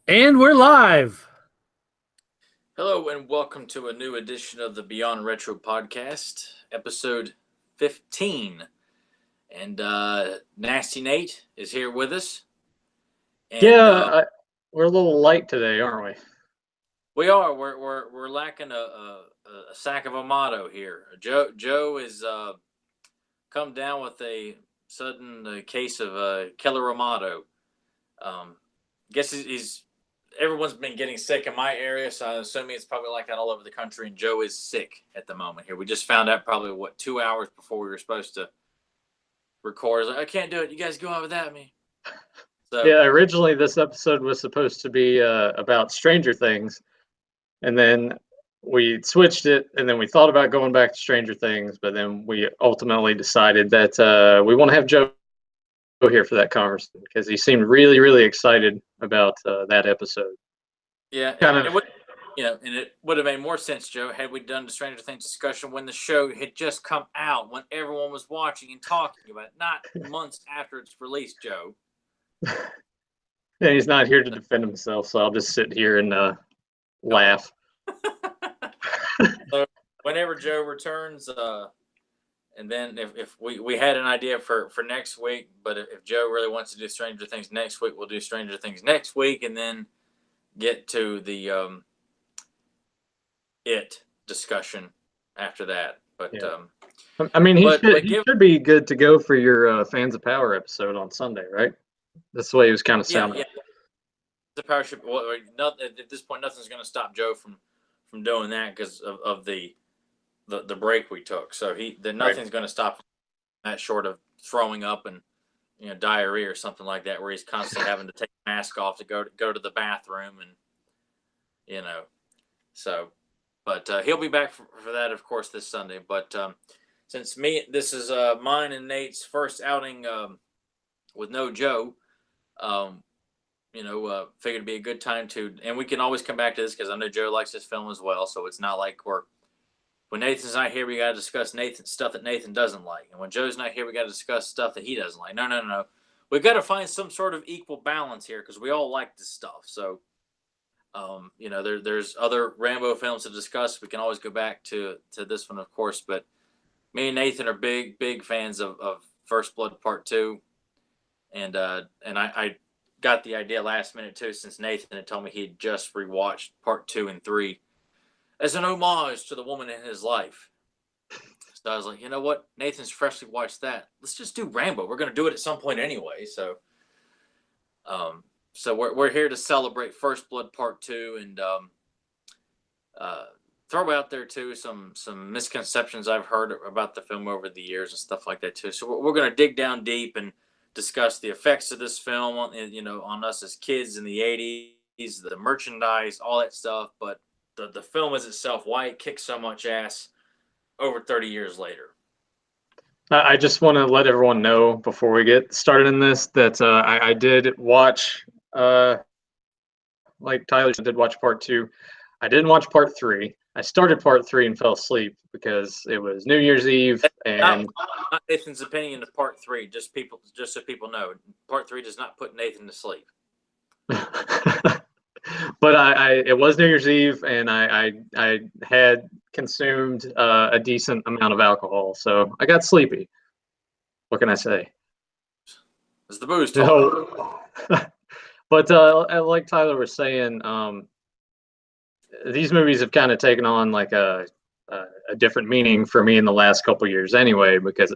And we're live. Hello, and welcome to a new edition of the Beyond Retro podcast, episode 15. And Nasty Nate is here with us. Yeah, And we're a little light today, aren't we? we are. We're lacking a sack of Amato here. Joe has come down with a sudden case of killer Amato. Guess he's everyone's been getting sick in my area, so I'm assuming it's probably like that all over the country. And Joe is sick at the moment here. We just found out probably 2 hours before we were supposed to record. Like, I can't do it. You guys go on without me. So Yeah, originally this episode was supposed to be about Stranger Things, and then we switched it, and then we thought about going back to Stranger Things, but then we ultimately decided that we want to have Joe here for that conversation because he seemed really, really excited about that episode. yeah, Kind it of, would and it would have made more sense, Joe, had we done the Stranger Things discussion when the show had just come out, when everyone was watching and talking about it, not months after it's released, Joe. and he's not here to defend himself, so I'll just sit here and Oh. laugh. So whenever Joe returns, and then if we had an idea for next week, but if Joe really wants to do Stranger Things next week, we'll do Stranger Things next week, and then get to the it discussion after that. But Yeah. I mean, he should but he give should be good to go for your Fans of Power episode on Sunday, right? That's the way he was kind of yeah, sounding. yeah, the power ship. Well, not, at this point, nothing's going to stop Joe from doing that because of the break we took. So Right. nothing's going to stop that short of throwing up and diarrhea or something like that, where he's constantly having to take the mask off to go to the bathroom, and you know so. But he'll be back for that, of course, this Sunday. But since this is mine and Nate's first outing with no Joe, um, figured it'd be a good time and we can always come back to this because I know Joe likes this film as well. So it's not like when Nathan's not here, we got to discuss Nathan stuff that Nathan doesn't like, and when Joe's not here, we got to discuss stuff that he doesn't like. No, no, no. We've got to find some sort of equal balance here because we all like this stuff. So there's other Rambo films to discuss. We can always go back to this one, of course. But me and Nathan are big fans of First Blood Part Two, and I got the idea last minute too, since Nathan had told me he'd just rewatched Part Two and Three as an homage to the woman in his life. So I was like, you know what? Nathan's freshly watched that. Let's just do Rambo. We're going to do it at some point anyway. Um, so we're here to celebrate First Blood Part Two, and uh, throw out there too some misconceptions I've heard about the film over the years and stuff like that too. So we're going to dig down deep and discuss the effects of this film on us as kids in the '80s, the merchandise, all that stuff. But the film as itself, why it kicks so much ass over 30 years later. I just want to let everyone know before we get started in this that I did watch, like Tyler said, did watch part two. I didn't watch part three. I started part three and fell asleep because it was New Year's Eve and Not Nathan's opinion of Part Three. Just so people know, Part Three does not put Nathan to sleep. but it was New Year's Eve and I had consumed a decent amount of alcohol, so I got sleepy. What can I say? Is the booze talking? No. But like Tyler was saying, these movies have kind of taken on like a different meaning for me in the last couple years anyway, because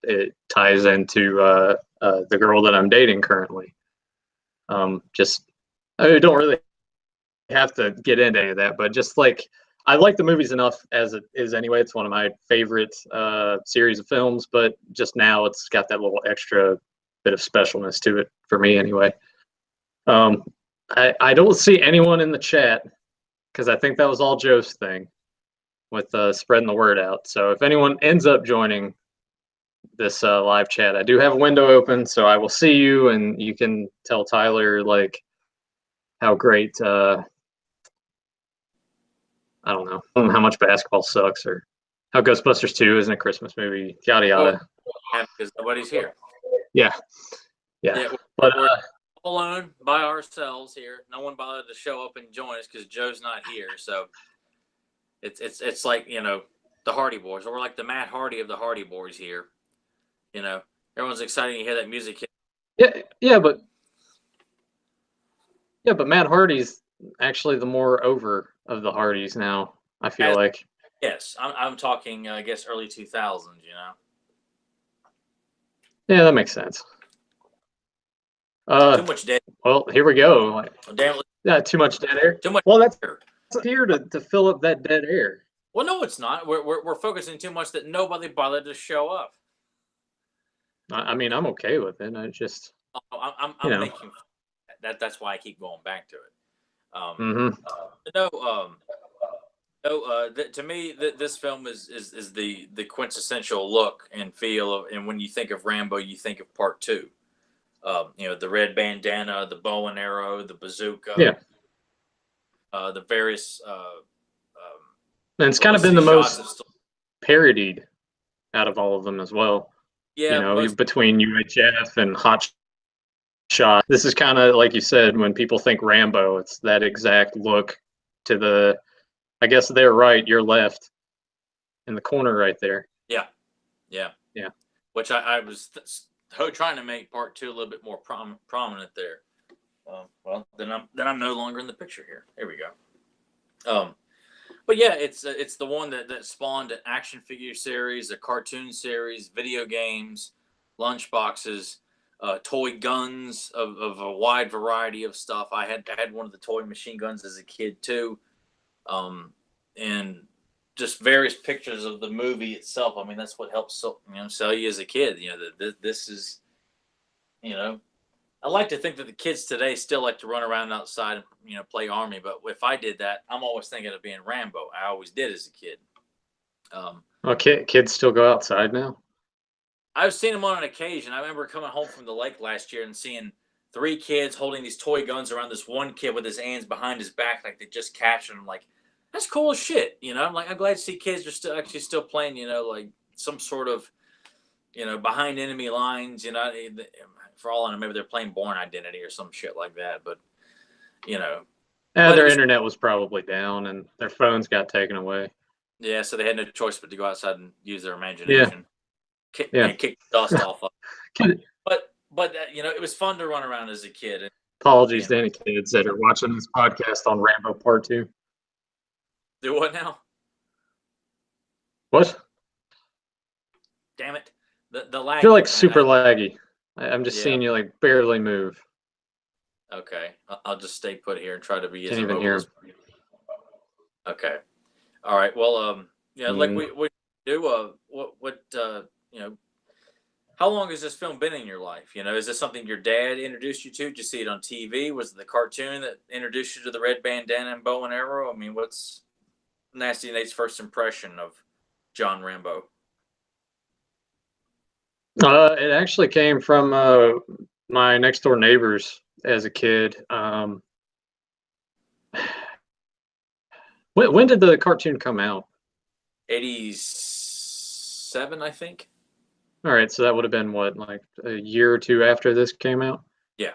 it ties into the girl that I'm dating currently. Just I don't really have to get into any of that, but just like I like the movies enough as it is anyway. It's one of my favorite series of films, but just now it's got that little extra bit of specialness to it for me anyway. Um, I don't see anyone in the chat because I think that was all Joe's thing with spreading the word out. So if anyone ends up joining this live chat, I do have a window open, so I will see you, and you can tell Tyler like how great I don't know how much basketball sucks or how Ghostbusters 2 isn't a Christmas movie, yada Well, yada. because nobody's here. Yeah, yeah. Yeah, But we're all alone by ourselves here. No one bothered to show up and join us because Joe's not here. So it's like, you know, the Hardy Boys, or we're like the Matt Hardy of the Hardy Boys here. You know, everyone's excited to hear that music. Yeah, but Matt Hardy's actually the more over of the Hardys now, I feel like. Yes, I'm talking, I guess, early 2000s, you know. Yeah, that makes sense. Too much dead. Well, here we go. Damn. Yeah, too much dead air. Too much. Well, that's here to fill up that dead air. Well, no, it's not. We're focusing too much that nobody bothered to show up. I mean, I'm okay with it. I just, I'm making that's why I keep going back to it. To me, this film is the quintessential look and feel of, and when you think of Rambo, you think of Part 2. You know, the red bandana, the bow and arrow, the bazooka. Yeah. The various. And it's kind of been the most parodied out of all of them as well. Yeah. You know, between UHF and Hot Shot. This is kind of, like you said, when people think Rambo, it's that exact look to the, I guess they're right, you're left in the corner right there. Yeah. Which I was trying to make Part 2 a little bit more prominent there. Well, then I'm no longer in the picture here. Here we go. But yeah, it's the one that spawned an action figure series, a cartoon series, video games, lunchboxes, toy guns of a wide variety of stuff. I had one of the toy machine guns as a kid too, and just various pictures of the movie itself. I mean, that's what helps sell you as a kid. You know, that this is, you know, I like to think that the kids today still like to run around outside and, you know, play army. But if I did that, I'm always thinking of being Rambo. I always did as a kid. Okay, kids still go outside now? I've seen them on an occasion. I remember coming home from the lake last year and seeing 3 kids holding these toy guns around this one kid with his hands behind his back, like they just captured him. Like, that's cool as shit. You know, I'm glad to see kids are still playing, you know, like some sort of, you know, behind enemy lines, you know, for all I know, maybe they're playing Born Identity or some shit like that. But, you know. Their internet was probably down and their phones got taken away. Yeah, so they had no choice but to go outside and use their imagination. Kick the dust off of it. But you know, it was fun to run around as a kid. Apologies to any kids that are watching this podcast on Rambo Part 2. Do what now? What? Damn it. The lag. You're like super laggy. I'm just seeing you like barely move. Okay. I'll just stay put here and try to be as Can't even hear. Okay. All right. Well, like we do, what you know, how long has this film been in your life? You know, is this something your dad introduced you to? Did you see it on TV? Was it the cartoon that introduced you to the red bandana and bow and arrow? I mean, what's Nasty Nate's first impression of John Rambo? It actually came from my next door neighbors as a kid. When did the cartoon come out? 87, I think. All right, so that would have been what, like a year or two after this came out? Yeah.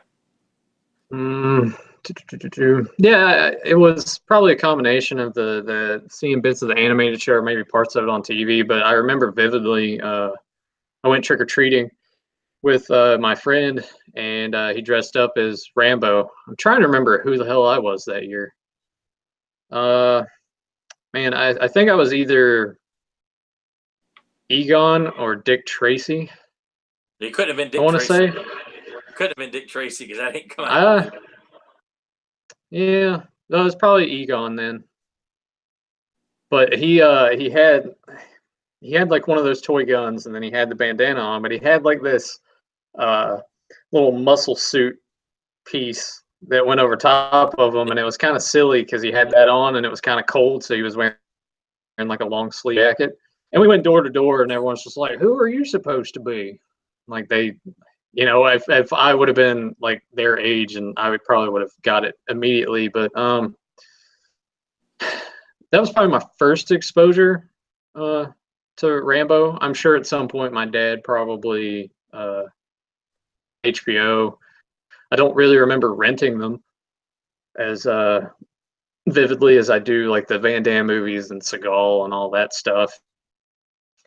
Yeah, it was probably a combination of the seeing bits of the animated show, or maybe parts of it on TV. But I remember vividly, I went trick or treating with my friend, and he dressed up as Rambo. I'm trying to remember who the hell I was that year. Man, I think I was either Egon or Dick Tracy. You couldn't have been Dick I want to say. Couldn't have been Dick Tracy because that ain't coming out. Yeah, no, it was probably Egon then. But he had like one of those toy guns, and then he had the bandana on, but he had like this little muscle suit piece that went over top of him, and it was kind of silly because he had that on and it was kind of cold, so he was wearing like a long sleeve jacket. And we went door to door, and everyone's just like, "Who are you supposed to be?" Like they, you know, if I would have been like their age, and I probably would have got it immediately. But that was probably my first exposure to Rambo. I'm sure at some point my dad probably HBO I don't really remember renting them as vividly as I do like the Van Damme movies and Seagal and all that stuff.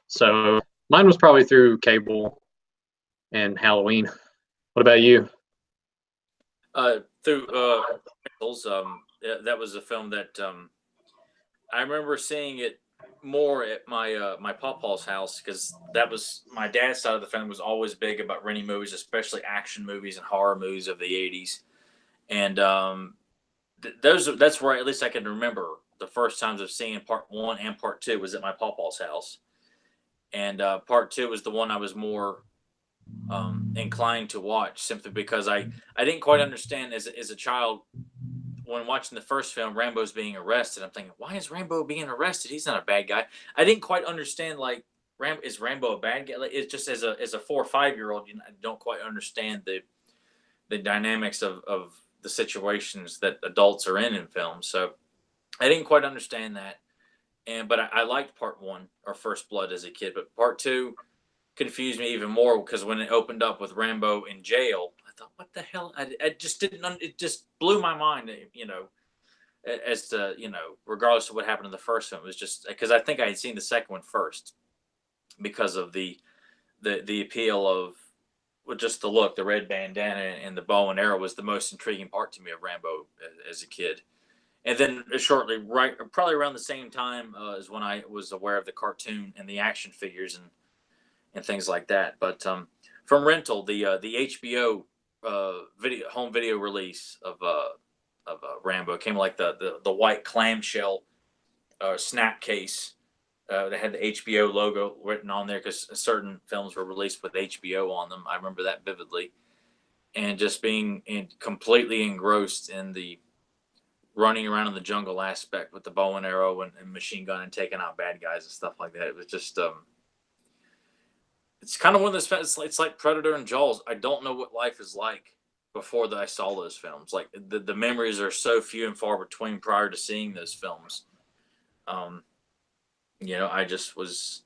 So mine was probably through cable and Halloween. What about you? Through Rentals, that was a film that I remember seeing it more at my pawpaw's house, because that was my dad's side of the family was always big about renting movies, especially action movies and horror movies of the '80s. And that's where at least I can remember the first times of seeing part one and part two was at my pawpaw's house. And part two was the one I was more inclined to watch, simply because I didn't quite understand as a child when watching the first film. Rambo's being arrested. I'm thinking, why is Rambo being arrested? He's not a bad guy. I didn't quite understand, like, is Rambo a bad guy? Like, it's just as a 4 or 5 year old, I don't quite understand the dynamics of the situations that adults are in films. So I didn't quite understand that. But I liked part one, or First Blood, as a kid. But part two confused me even more, because when it opened up with Rambo in jail, I thought, what the hell? I just didn't. It just blew my mind. As to, regardless of what happened in the first film, it was just because I think I had seen the second one first, because of the appeal of, well, just the look, the red bandana and the bow and arrow was the most intriguing part to me of Rambo as a kid. And then shortly, right, probably around the same time, is when I was aware of the cartoon and the action figures and things like that. But from Rental, the HBO home video release of Rambo came like the white clamshell snap case that had the HBO logo written on there, because certain films were released with HBO on them. I remember that vividly, and just being completely engrossed in the running around in the jungle aspect with the bow and arrow and machine gun and taking out bad guys and stuff like that. It was just it's kind of one of those. It's like Predator and Jaws. I don't know what life is like before I saw those films. Like, the memories are so few and far between prior to seeing those films. I just was.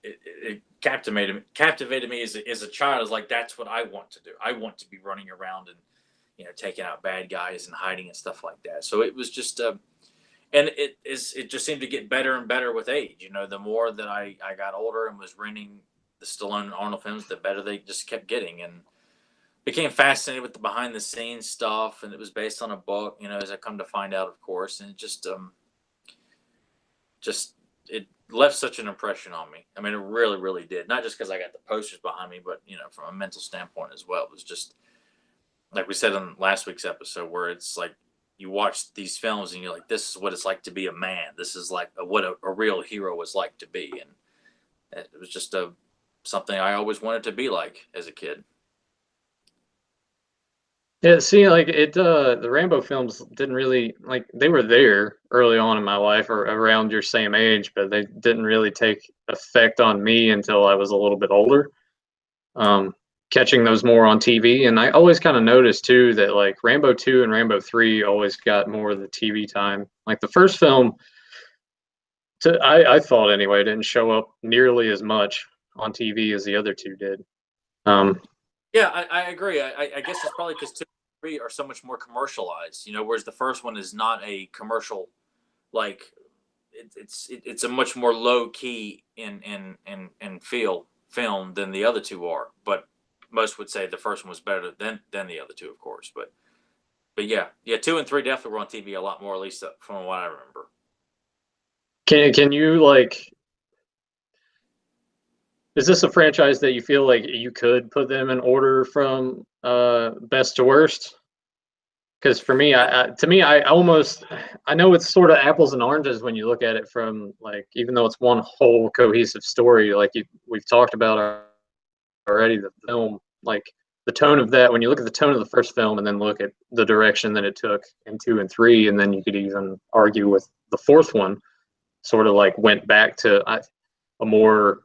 It captivated me as a child. I was like, that's what I want to do. I want to be running around and taking out bad guys and hiding and stuff like that. So it was just and it just seemed to get better and better with age. The more that I got older and was renting the Stallone and Arnold films, the better they just kept getting, and became fascinated with the behind the scenes stuff. And it was based on a book, as I come to find out, of course. And it just it left such an impression on me. I mean, it really, really did. Not just because I got the posters behind me, but from a mental standpoint as well. It was just like we said on last week's episode, where it's like you watch these films and you're like, this is what it's like to be a man. This is like what a real hero is like to be. And it was just something I always wanted to be like as a kid. Yeah, see, like the Rambo films didn't really, like, they were there early on in my life, or around your same age, but they didn't really take effect on me until I was a little bit older. Catching those more on TV, and I always kind of noticed too that like Rambo 2 and Rambo 3 always got more of the TV time. Like the first film, I thought anyway, didn't show up nearly as much on TV as the other two did. Yeah, I agree. I guess it's probably because 2 and 3 are so much more commercialized, whereas the first one is not a commercial, like it's a much more low key in feel film than the other two are. But most would say the first one was better than the other two, of course. But yeah, 2 and 3 definitely were on TV a lot more, at least from what I remember. Can you, like, is this a franchise that you feel like you could put them in order from best to worst? Because for me, I almost, I know it's sort of apples and oranges when you look at it from, like, even though it's one whole cohesive story, like we've talked about already, the film, like the tone of that, when you look at the tone of the first film and then look at the direction that it took in 2 and 3, and then you could even argue with the fourth one, sort of like went back to a more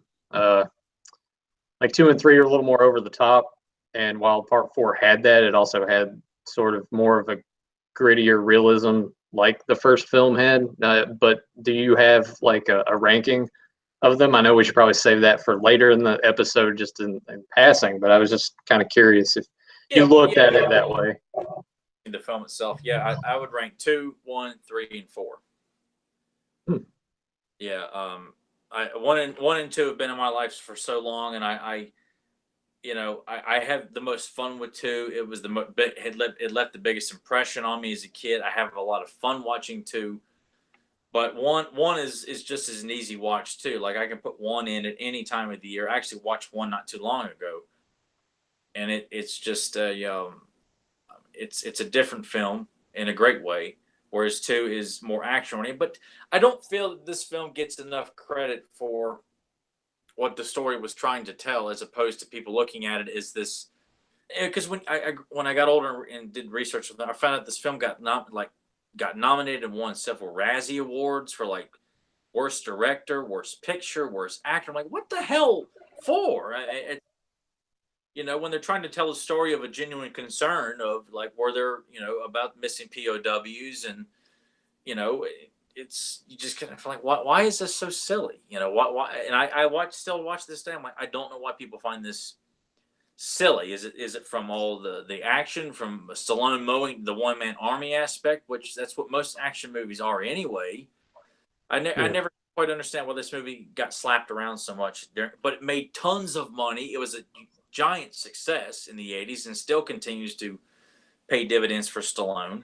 like 2 and 3 are a little more over the top, and while part 4 had that, it also had sort of more of a grittier realism like the first film had. But do you have like a ranking of them? I know we should probably save that for later in the episode, just in passing, but I was just kind of curious You Yeah, looked yeah. at it that way. The film itself, yeah, I would rank 2, 1, 3, and 4. Hmm. Yeah, I one and two have been in my life for so long, and I have the most fun with two. It was it left the biggest impression on me as a kid. I have a lot of fun watching two, but one is just as an easy watch too. Like I can put one in at any time of the year. I actually watched one not too long ago, and it's just it's a different film in a great way. Whereas two is more action oriented, but I don't feel that this film gets enough credit for what the story was trying to tell, as opposed to people looking at it as this. Because when I got older and did research with it, I found out this film got nominated and won several Razzie awards for like worst director, worst picture, worst actor. I'm like, what the hell for? When they're trying to tell a story of a genuine concern of like where they're about missing POWs, and it's you just kind of feel like why is this so silly? Why? And I still watch this day. I'm like, I don't know why people find this silly. Is it from all the action, from Stallone mowing the one man army aspect, which that's what most action movies are anyway. I Yeah. never quite understand why this movie got slapped around so much, but it made tons of money. It was a giant success in the '80s and still continues to pay dividends for Stallone.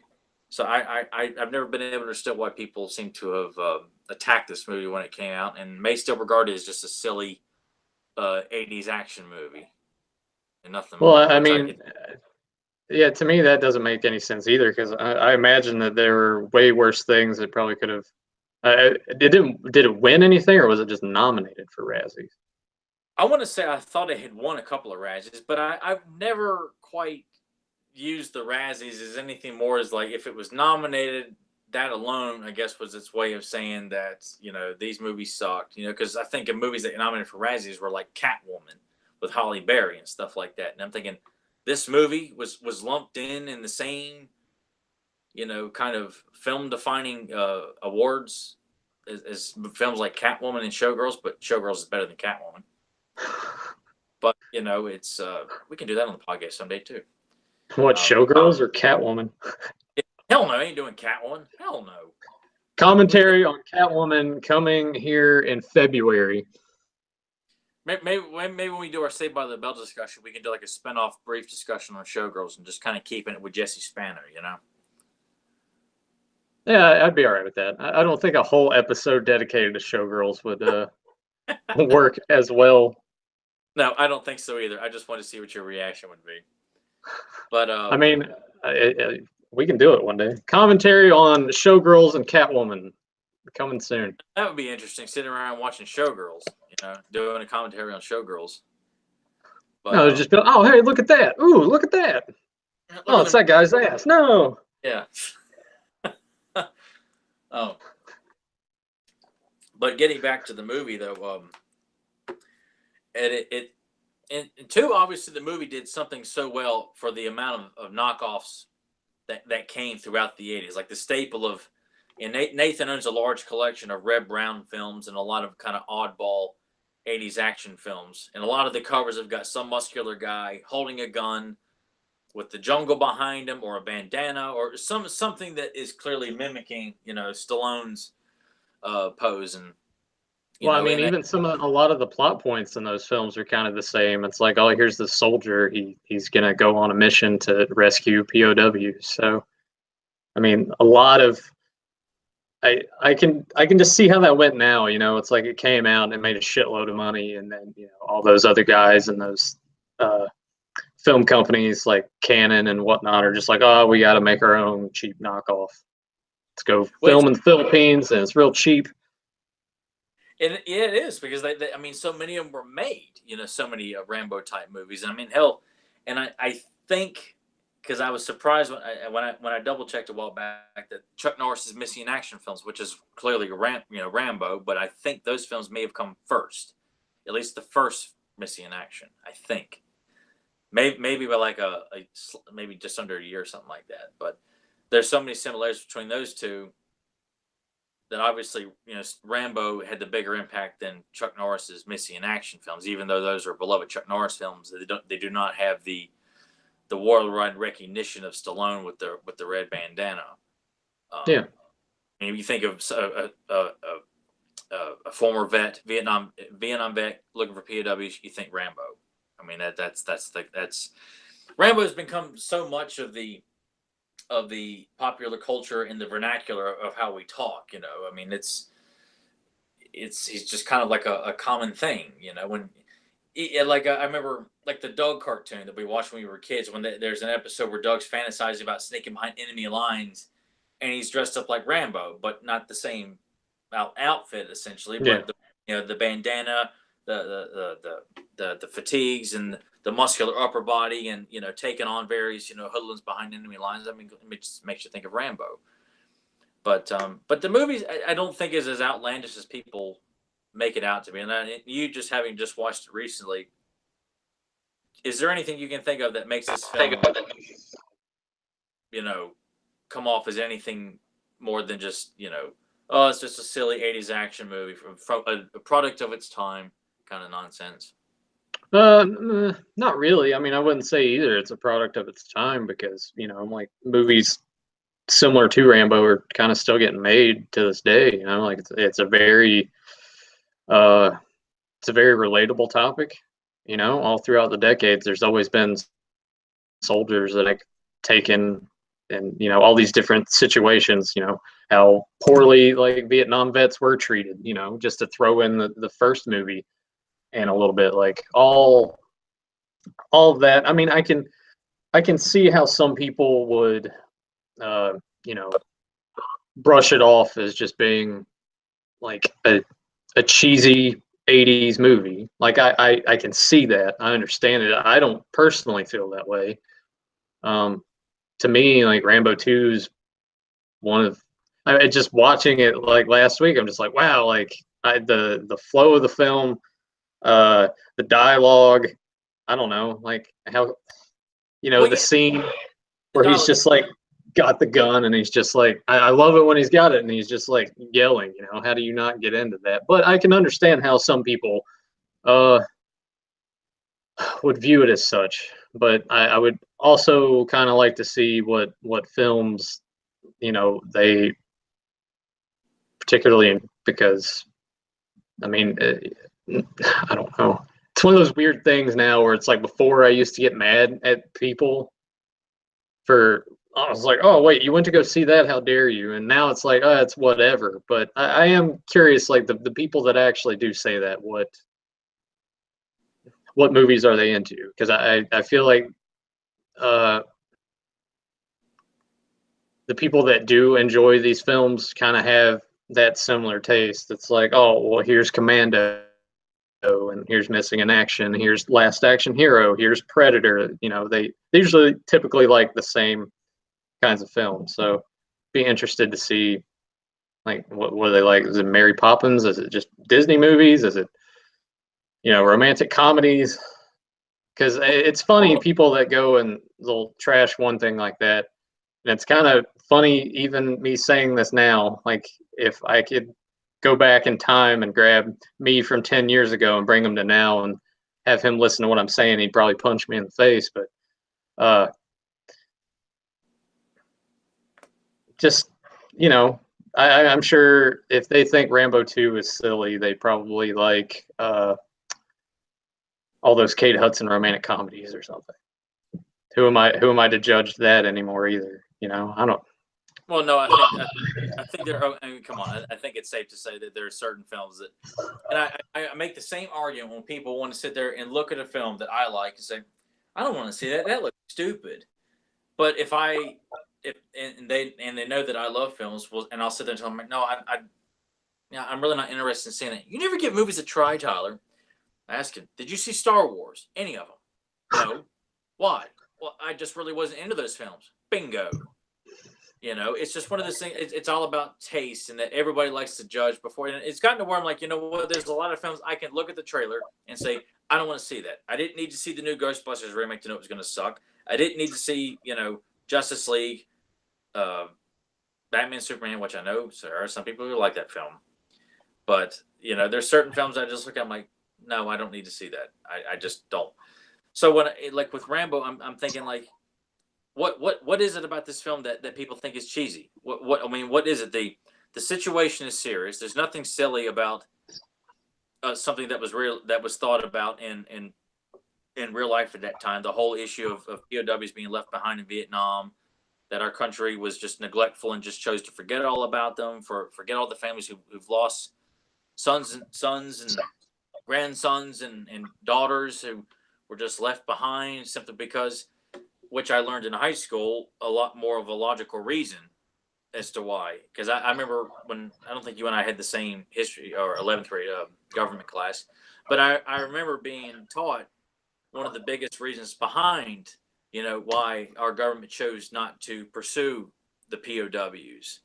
So I've never been able to understand why people seem to have attacked this movie when it came out, and may still regard it as just a silly '80s action movie and nothing Well, more. I Which mean, yeah, to me that doesn't make any sense either because I imagine that there were way worse things that probably could have. Did it win anything or was it just nominated for Razzies? I want to say I thought it had won a couple of Razzies, but I've never quite used the Razzies as anything more as like if it was nominated. That alone, I guess, was its way of saying that these movies sucked. Because I think of movies that get nominated for Razzies were like Catwoman with Holly Berry and stuff like that. And I'm thinking this movie was lumped in the same kind of film defining awards as films like Catwoman and Showgirls, but Showgirls is better than Catwoman. But it's we can do that on the podcast someday too. What, Showgirls or Catwoman? Hell no, I ain't doing Catwoman. Hell no. Commentary on Catwoman coming here in February. Maybe when we do our Saved by the Bell discussion, we can do like a spinoff brief discussion on Showgirls and just kind of keeping it with Jesse Spanner. Yeah, I'd be all right with that. I don't think a whole episode dedicated to Showgirls would work as well. No, I don't think so either. I just want to see what your reaction would be. But I mean, we can do it one day. Commentary on Showgirls and Catwoman coming soon. that would be interesting, sitting around watching Showgirls, doing a commentary on Showgirls. But No, just be like, oh, hey, look at that. Ooh, look at that. Oh, it's that guy's ass. No. Yeah. Oh. But getting back to the movie, though, and two, obviously, the movie did something so well for the amount of knockoffs that came throughout the '80s, like the staple of. And Nathan owns a large collection of Red Brown films and a lot of kind of oddball '80s action films, and a lot of the covers have got some muscular guy holding a gun with the jungle behind him, or a bandana, or something that is clearly mimicking, Stallone's pose. And Well, I mean, even a lot of the plot points in those films are kind of the same. It's like, oh, here's the soldier. He's gonna go on a mission to rescue POWs. So, I mean, a lot of I can just see how that went now. It's like it came out and it made a shitload of money, and then all those other guys and those film companies like Canon and whatnot are just like, oh, we got to make our own cheap knockoff. Let's go film in the Philippines, and it's real cheap. And yeah, it is because I mean, so many of them were made. So many Rambo type movies. I mean, hell, and I think because I was surprised when I double checked a while back that Chuck Norris is missing in action films, which is clearly Rambo, but I think those films may have come first, at least the first missing in action. I think maybe by like maybe just under a year or something like that. But there's so many similarities between those two that obviously Rambo had the bigger impact than Chuck Norris's missing in action films, even though those are beloved Chuck Norris films. They do not have the the worldwide recognition of Stallone with the red bandana. Yeah. And if you think of a former Vietnam vet looking for POWs, you think Rambo. I mean that's Rambo has become so much of the popular culture in the vernacular of how we talk. I mean he's just kind of like a common thing. When like I remember like the Doug cartoon that we watched when we were kids. When there's an episode where Doug's fantasizing about sneaking behind enemy lines, and he's dressed up like Rambo, but not the same outfit essentially. Yeah. But the bandana, the fatigues, and the muscular upper body, and taking on various hoodlums behind enemy lines. I mean, it just makes you think of Rambo. But the movies I don't think is as outlandish as people make it out to be. And you just having just watched it recently, is there anything you can think of that makes this film, come off as anything more than just, oh, it's just a silly 80s action movie from a product of its time kind of nonsense? Not really. I mean, I wouldn't say either it's a product of its time because, like movies similar to Rambo are kind of still getting made to this day. Like uh, it's a very relatable topic. All throughout the decades, there's always been soldiers that have taken and all these different situations. How poorly like Vietnam vets were treated. Just to throw in the first movie and a little bit like all of that. I mean, I can see how some people would uh, you know brush it off as just being like a cheesy 80s movie. Like I can see that. I understand it. I don't personally feel that way. Um, to me, like Rambo 2 is one of just watching it like last week, I'm just like, wow, like the flow of the film, the dialogue, I don't know, like how Well, the yeah, scene the where he's dialogue. just like got the gun and he's just like I love it when he's got it and he's just like yelling, how do you not get into that? But I can understand how some people uh would view it as such. But I would also kind of like to see what films, they particularly because I mean, I don't know. It's one of those weird things now where it's like before I used to get mad at people for I was like, oh wait, you went to go see that? How dare you? And now it's like, oh, it's whatever. But I am curious, like the people that actually do say that, what movies are they into? Because I feel like uh, the people that do enjoy these films kind of have that similar taste. It's like, oh well, here's Commando, and here's Missing in Action, here's Last Action Hero, here's Predator. They usually typically like the same kinds of films. So be interested to see like what do they like? Is it Mary Poppins? Is it just Disney movies? Is it romantic comedies? Because it's funny people that go and they'll trash one thing like that, and it's kind of funny even me saying this now. Like if I could go back in time and grab me from 10 years ago and bring him to now and have him listen to what I'm saying, he'd probably punch me in the face. But uh, just you know, I'm sure if they think Rambo 2 is silly, they probably like all those Kate Hudson romantic comedies or something. Who am I to judge that anymore either? I don't. Well, no, I think there. I mean, come on. I think it's safe to say that there are certain films that, and I make the same argument when people want to sit there and look at a film that I like and say, I don't want to see that. That looks stupid. But if and they know that I love films, well, and I'll sit there and tell them, like, no, yeah, I'm really not interested in seeing it. You never get movies that try, Tyler. I ask him, did you see Star Wars? Any of them? No. Why? Well, I just really wasn't into those films. Bingo. It's just one of those things. It's all about taste, and that everybody likes to judge before. And it's gotten to where I'm like, you know what? There's a lot of films I can look at the trailer and say, I don't want to see that. I didn't need to see the new Ghostbusters remake to know it was going to suck. I didn't need to see, Justice League, uh, Batman, Superman, which I know there are some people who like that film. But there's certain films I just look at. I'm like, no, I don't need to see that. I just don't. So when like with Rambo, I'm thinking like, what is it about this film that people think is cheesy? What I mean, what is it? The situation is serious. There's nothing silly about something that was real, that was thought about in real life at that time. The whole issue of POWs being left behind in Vietnam, that our country was just neglectful and just chose to forget all about them, forget all the families who've lost sons and grandsons and daughters who were just left behind simply because, which I learned in high school, a lot more of a logical reason as to why. Because I remember when, I don't think you and I had the same history or 11th grade government class, but I remember being taught one of the biggest reasons behind, why our government chose not to pursue the POWs.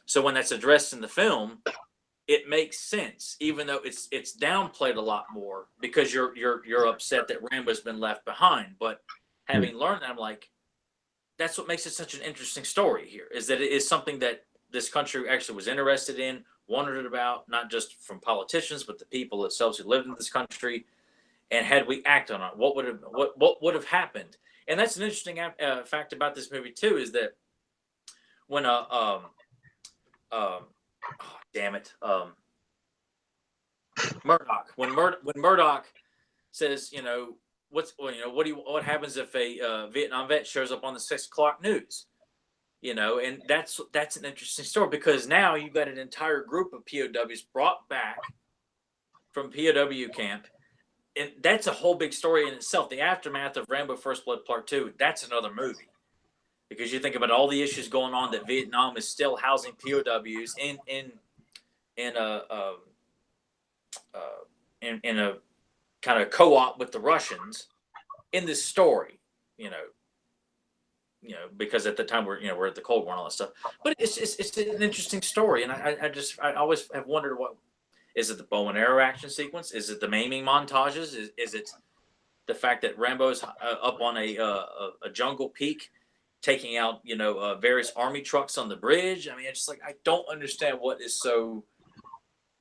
So when that's addressed in the film, it makes sense, even though it's downplayed a lot more because you're upset that Rambo's been left behind. But having learned that, I'm like, that's what makes it such an interesting story here, is that it is something that this country actually was interested in, wondered about, not just from politicians, but the people themselves who lived in this country. And had we acted on it, what would have happened? And that's an interesting fact about this movie too, is that when oh, damn it, Murdoch, when Murdoch says, what happens if a Vietnam vet shows up on the 6 o'clock news? And that's an interesting story, because now you've got an entire group of POWs brought back from POW camp. And that's a whole big story in itself. The aftermath of Rambo First Blood Part 2, that's another movie. Because you think about all the issues going on, that Vietnam is still housing POWs in a kind of co-op with the Russians in this story, because at the time we're at the Cold War and all that stuff. But it's an interesting story, and I always have wondered, what is it? The bow and arrow action sequence? Is it the maiming montages? Is it the fact that Rambo's up on a jungle peak, taking out various army trucks on the bridge? I mean, it's just like, I don't understand what is so.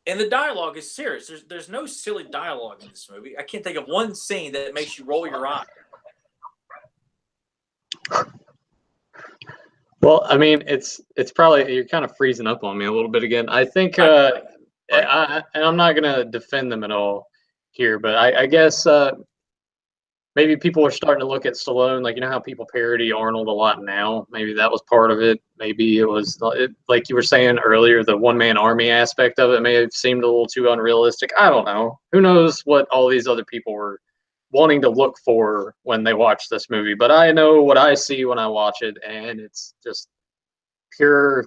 And the dialogue is serious. There's no silly dialogue in this movie. I can't think of one scene that makes you roll your eye. Well, I mean, it's probably, you're kind of freezing up on me a little bit again. I think, Right. and I'm not gonna defend them at all here, but I guess maybe people are starting to look at Stallone, like, how people parody Arnold a lot now. Maybe that was part of it. Maybe it was, like you were saying earlier, the one-man army aspect of it may have seemed a little too unrealistic. I don't know. Who knows what all these other people were wanting to look for when they watch this movie. But I know what I see when I watch it, and it's just pure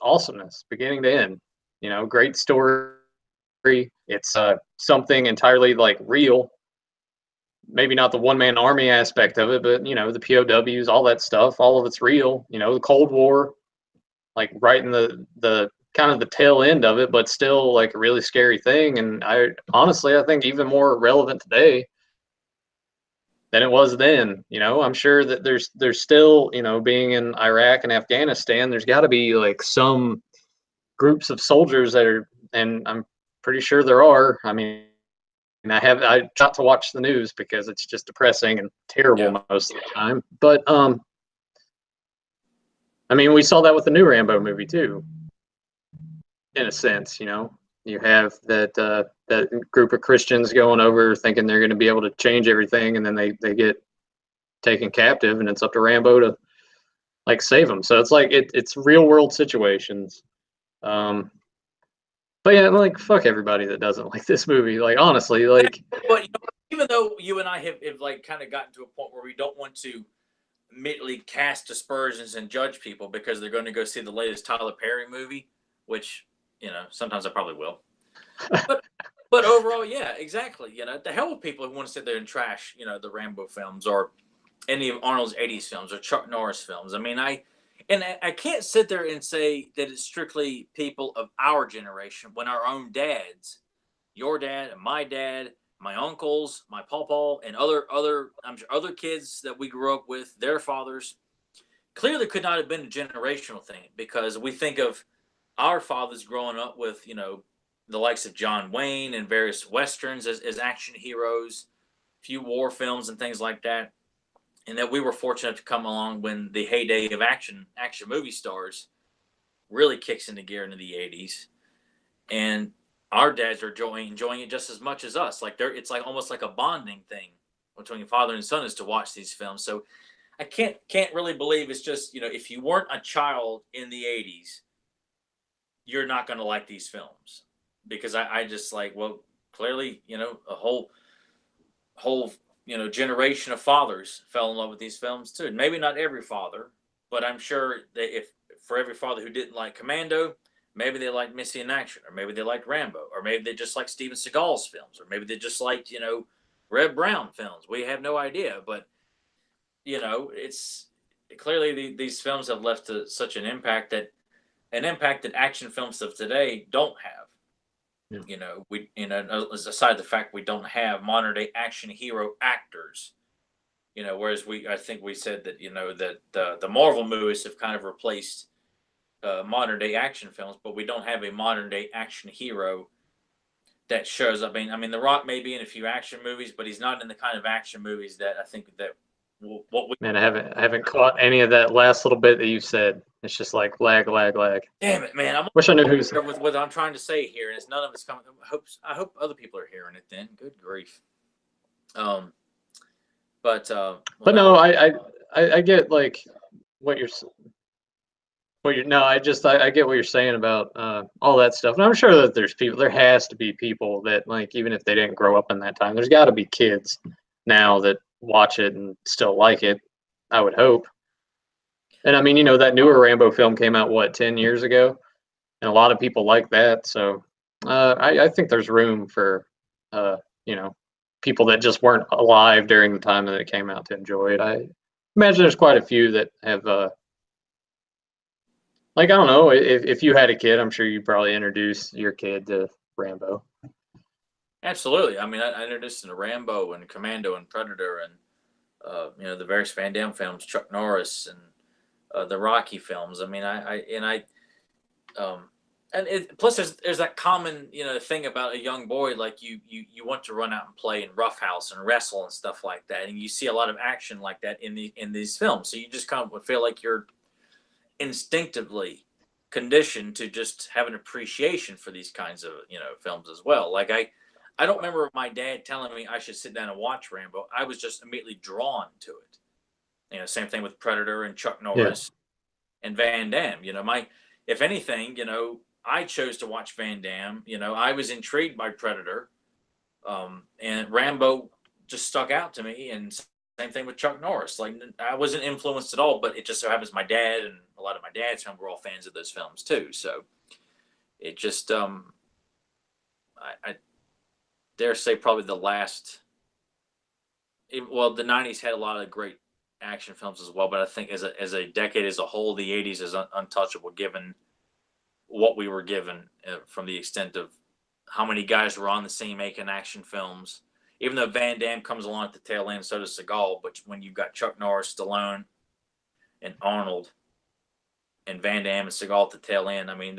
awesomeness, beginning to end. Great story. It's something entirely like real. Maybe not the one-man army aspect of it, but the POWs, all that stuff, all of it's real. The Cold War, like right in the kind of the tail end of it, but still like a really scary thing. And I think even more relevant today than it was then. I'm sure that there's still, being in Iraq and Afghanistan, there's got to be like some groups of soldiers that are, and I'm pretty sure there are. I mean, I got to watch the news because it's just depressing and terrible most of the time. But I mean, we saw that with the new Rambo movie too, in a sense. You have that group of Christians going over thinking they're going to be able to change everything, and then they get taken captive, and it's up to Rambo to like save them. So it's like it's real world situations. But yeah, like, fuck everybody that doesn't like this movie. Like, honestly, like. But even though you and I have like kind of gotten to a point where we don't want to immediately cast aspersions and judge people because they're going to go see the latest Tyler Perry movie, which sometimes I probably will. But overall, yeah, exactly. The hell with people who want to sit there and trash the Rambo films or any of Arnold's '80s films or Chuck Norris films. I mean, I can't sit there and say that it's strictly people of our generation when our own dads, your dad and my dad, my uncles, my pawpaw, and other kids that we grew up with, their fathers, clearly could not have been a generational thing, because we think of our fathers growing up with the likes of John Wayne and various westerns as action heroes. few war films and things like that, and that we were fortunate to come along when the heyday of action movie stars really kicks into gear into the 80s, and our dads are enjoying it just as much as us. Like it's like almost like a bonding thing between father and son is to watch these films. So I can't really believe it's just, if you weren't a child in the 80s, you're not going to like these films, because I just like, well, clearly, a whole generation of fathers fell in love with these films too. And maybe not every father, but I'm sure that if for every father who didn't like Commando, maybe they liked Missy in Action, or maybe they liked Rambo, or maybe they just like Steven Seagal's films, or maybe they just liked Red Brown films. We have no idea, but it's clearly these films have left such an impact that action films of today don't have. We aside the fact we don't have modern day action hero actors. Whereas I think we said that that the Marvel movies have kind of replaced modern day action films, but we don't have a modern day action hero that shows up. I mean, The Rock may be in a few action movies, but he's not in the kind of action movies that I think that Man, I haven't caught any of that last little bit that you said. It's just like lag. Damn it, man! Wish I knew who's with what I'm trying to say here, and it's none of it's coming. I hope other people are hearing it. Then, good grief. But no, I get like what you're no, I get what you're saying about all that stuff, and I'm sure that there has to be people that, like, even if they didn't grow up in that time, there's got to be kids now that watch it and still like it. I would hope. And I mean, that newer Rambo film came out 10 years ago, and a lot of people like that. So I think there's room for people that just weren't alive during the time that it came out to enjoy it. I imagine there's quite a few that have like, I don't know, if you had a kid, I'm sure you'd probably introduce your kid to Rambo. Absolutely. I mean, I introduced him to Rambo and Commando and Predator and the various Van Damme films, Chuck Norris and the Rocky films. I mean, plus there's that common thing about a young boy, like you want to run out and play in roughhouse and wrestle and stuff like that, and you see a lot of action like that in these films. So you just kind of feel like you're instinctively conditioned to just have an appreciation for these kinds of films as well. Like I don't remember my dad telling me I should sit down and watch Rambo. I was just immediately drawn to it. Same thing with Predator and Chuck Norris and Van Damme. If anything, I chose to watch Van Damme. I was intrigued by Predator, and Rambo just stuck out to me. And same thing with Chuck Norris. Like, I wasn't influenced at all, but it just so happens my dad and a lot of my dad's friends were all fans of those films too. So it just, I dare say probably the the 90s had a lot of great action films as well, but I think as a decade as a whole, the 80s is untouchable given what we were given from the extent of how many guys were on the scene making action films. Even though Van Damme comes along at the tail end, so does Seagal. But when you've got Chuck Norris, Stallone, and Arnold, and Van Damme and Seagal at the tail end, I mean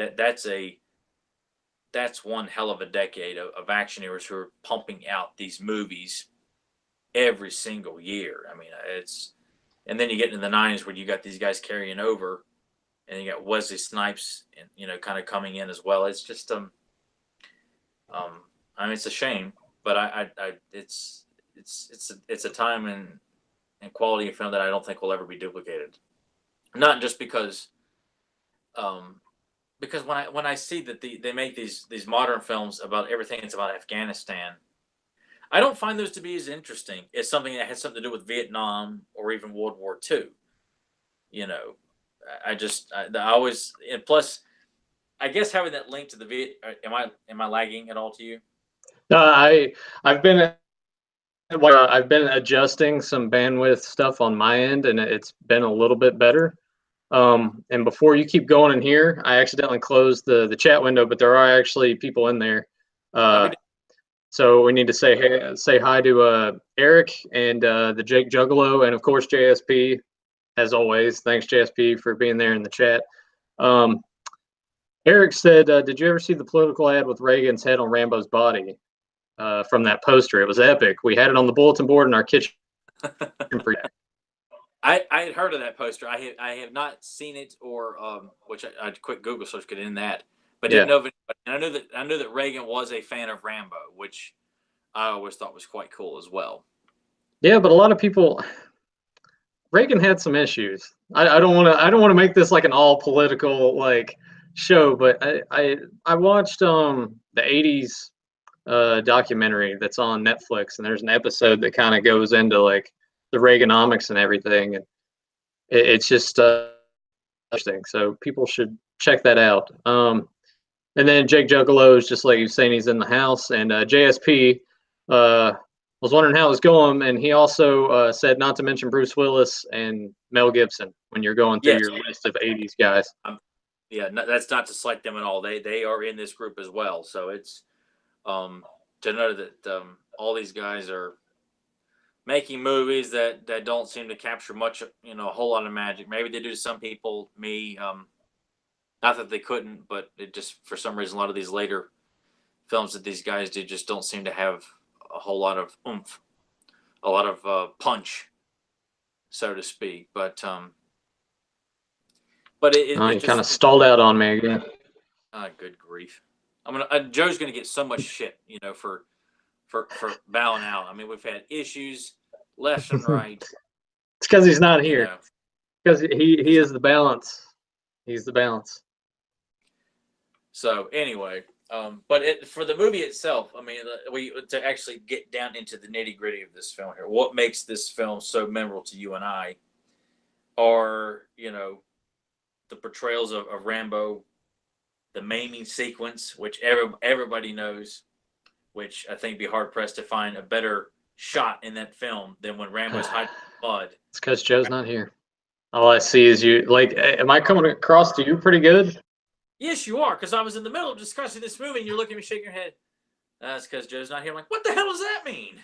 that's one hell of a decade of action heroes who are pumping out these movies every single year. I mean, and then you get into the 90s where you got these guys carrying over, and you got Wesley Snipes, and kind of coming in as well. It's just I mean, it's a shame. But it's a time and quality of film that I don't think will ever be duplicated. Not just because when I see that they make these modern films about everything that's about Afghanistan, I don't find those to be as interesting as something that has something to do with Vietnam or even World War II. I always, and plus, I guess having that link to the am I lagging at all to you? No, I've been adjusting some bandwidth stuff on my end, and it's been a little bit better. And before you keep going in here, I accidentally closed the chat window, but there are actually people in there. So we need to say hi to Eric and the Jake Juggalo, and of course JSP, as always. Thanks JSP for being there in the chat. Eric said, "Did you ever see the political ad with Reagan's head on Rambo's body?" from that poster. It was epic. We had it on the bulletin board in our kitchen for I had heard of that poster. I have not seen it, or which I quick Google search could in that, but yeah. didn't know. And I knew that Reagan was a fan of Rambo, which I always thought was quite cool as well. Yeah, but a lot of people, Reagan had some issues. I don't want to make this like an all political like show, but I watched the 80s documentary that's on Netflix, and there's an episode that kind of goes into like the Reaganomics and everything, and it's just interesting. So people should check that out. And then Jake Juggalo is just like you saying, he's in the house, and JSP was wondering how it was going, and he also said not to mention Bruce Willis and Mel Gibson when you're going through Yes. your list of 80s guys. Yeah, that's not to slight them at all. They are in this group as well. So it's to know that all these guys are making movies that don't seem to capture much, a whole lot of magic. Maybe they do to some people. Me, not that they couldn't, but it just for some reason a lot of these later films that these guys do just don't seem to have a whole lot of oomph, a lot of punch, so to speak. But You just kind of stalled out on me again. Good grief! Joe's gonna get so much shit, for bowing out. I mean, we've had issues left and right. It's because he's not here. Because he is the balance. He's the balance. So anyway, but for the movie itself, I mean, to actually get down into the nitty gritty of this film here, what makes this film so memorable to you and I are, the portrayals of Rambo, the maiming sequence, which everybody knows, which I think be hard pressed to find a better shot in that film than when Rambo's hiding in the mud. It's because Joe's not here. All I see is you. Like, am I coming across to you pretty good? Yes, you are, because I was in the middle of discussing this movie, and you're looking at me shaking your head. That's because Joe's not here. I'm like, what the hell does that mean?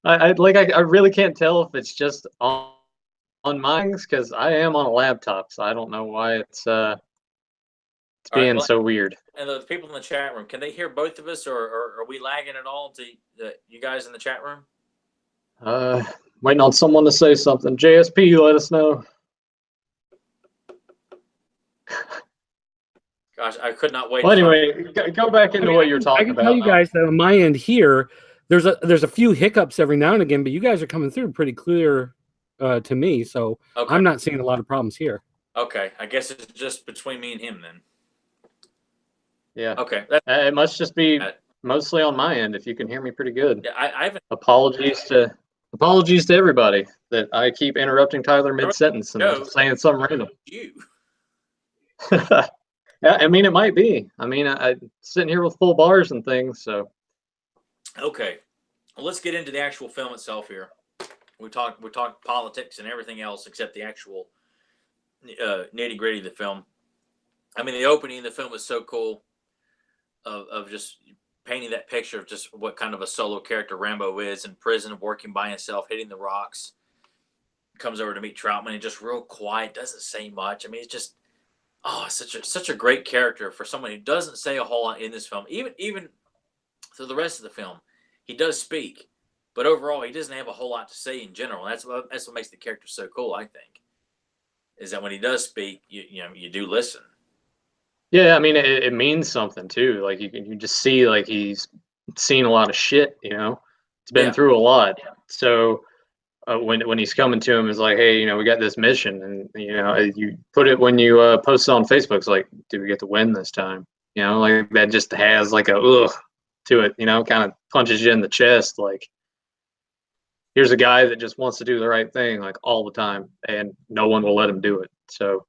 I really can't tell if it's just on mine, because I am on a laptop, so I don't know why it's being so weird. And the people in the chat room, can they hear both of us, or are we lagging at all to you guys in the chat room? Waiting on someone to say something. JSP, let us know. Gosh, I could not wait. Well, anyway, go back into what you're talking about. I can tell you guys that on my end here, there's a few hiccups every now and again, but you guys are coming through pretty clear to me, so okay. I'm not seeing a lot of problems here. Okay, I guess it's just between me and him then. Yeah. Okay. It must just be mostly on my end. If you can hear me pretty good. Yeah, I haven't. Apologies to everybody that I keep interrupting Tyler mid-sentence and saying something random. You. Yeah, I mean, it might be. I mean, I'm sitting here with full bars and things, so. Okay, well, let's get into the actual film itself here. We talked politics and everything else except the actual nitty gritty of the film. I mean, the opening of the film was so cool, of just painting that picture of just what kind of a solo character Rambo is in prison, working by himself, hitting the rocks. Comes over to meet Troutman and just real quiet, doesn't say much. I mean, it's just such a great character for someone who doesn't say a whole lot in this film. Even through the rest of the film, he does speak, but overall, he doesn't have a whole lot to say in general. That's what makes the character so cool, I think, is that when he does speak, you do listen. Yeah, I mean, it means something too. Like you just see like he's seen a lot of shit. It's been through a lot. So when he's coming to him, it's like, hey, we got this mission, and you put it when you post it on Facebook. It's like, did we get to win this time? Like that just has like a ugh to it. Kind of punches you in the chest. Like, here's a guy that just wants to do the right thing like all the time, and no one will let him do it. So,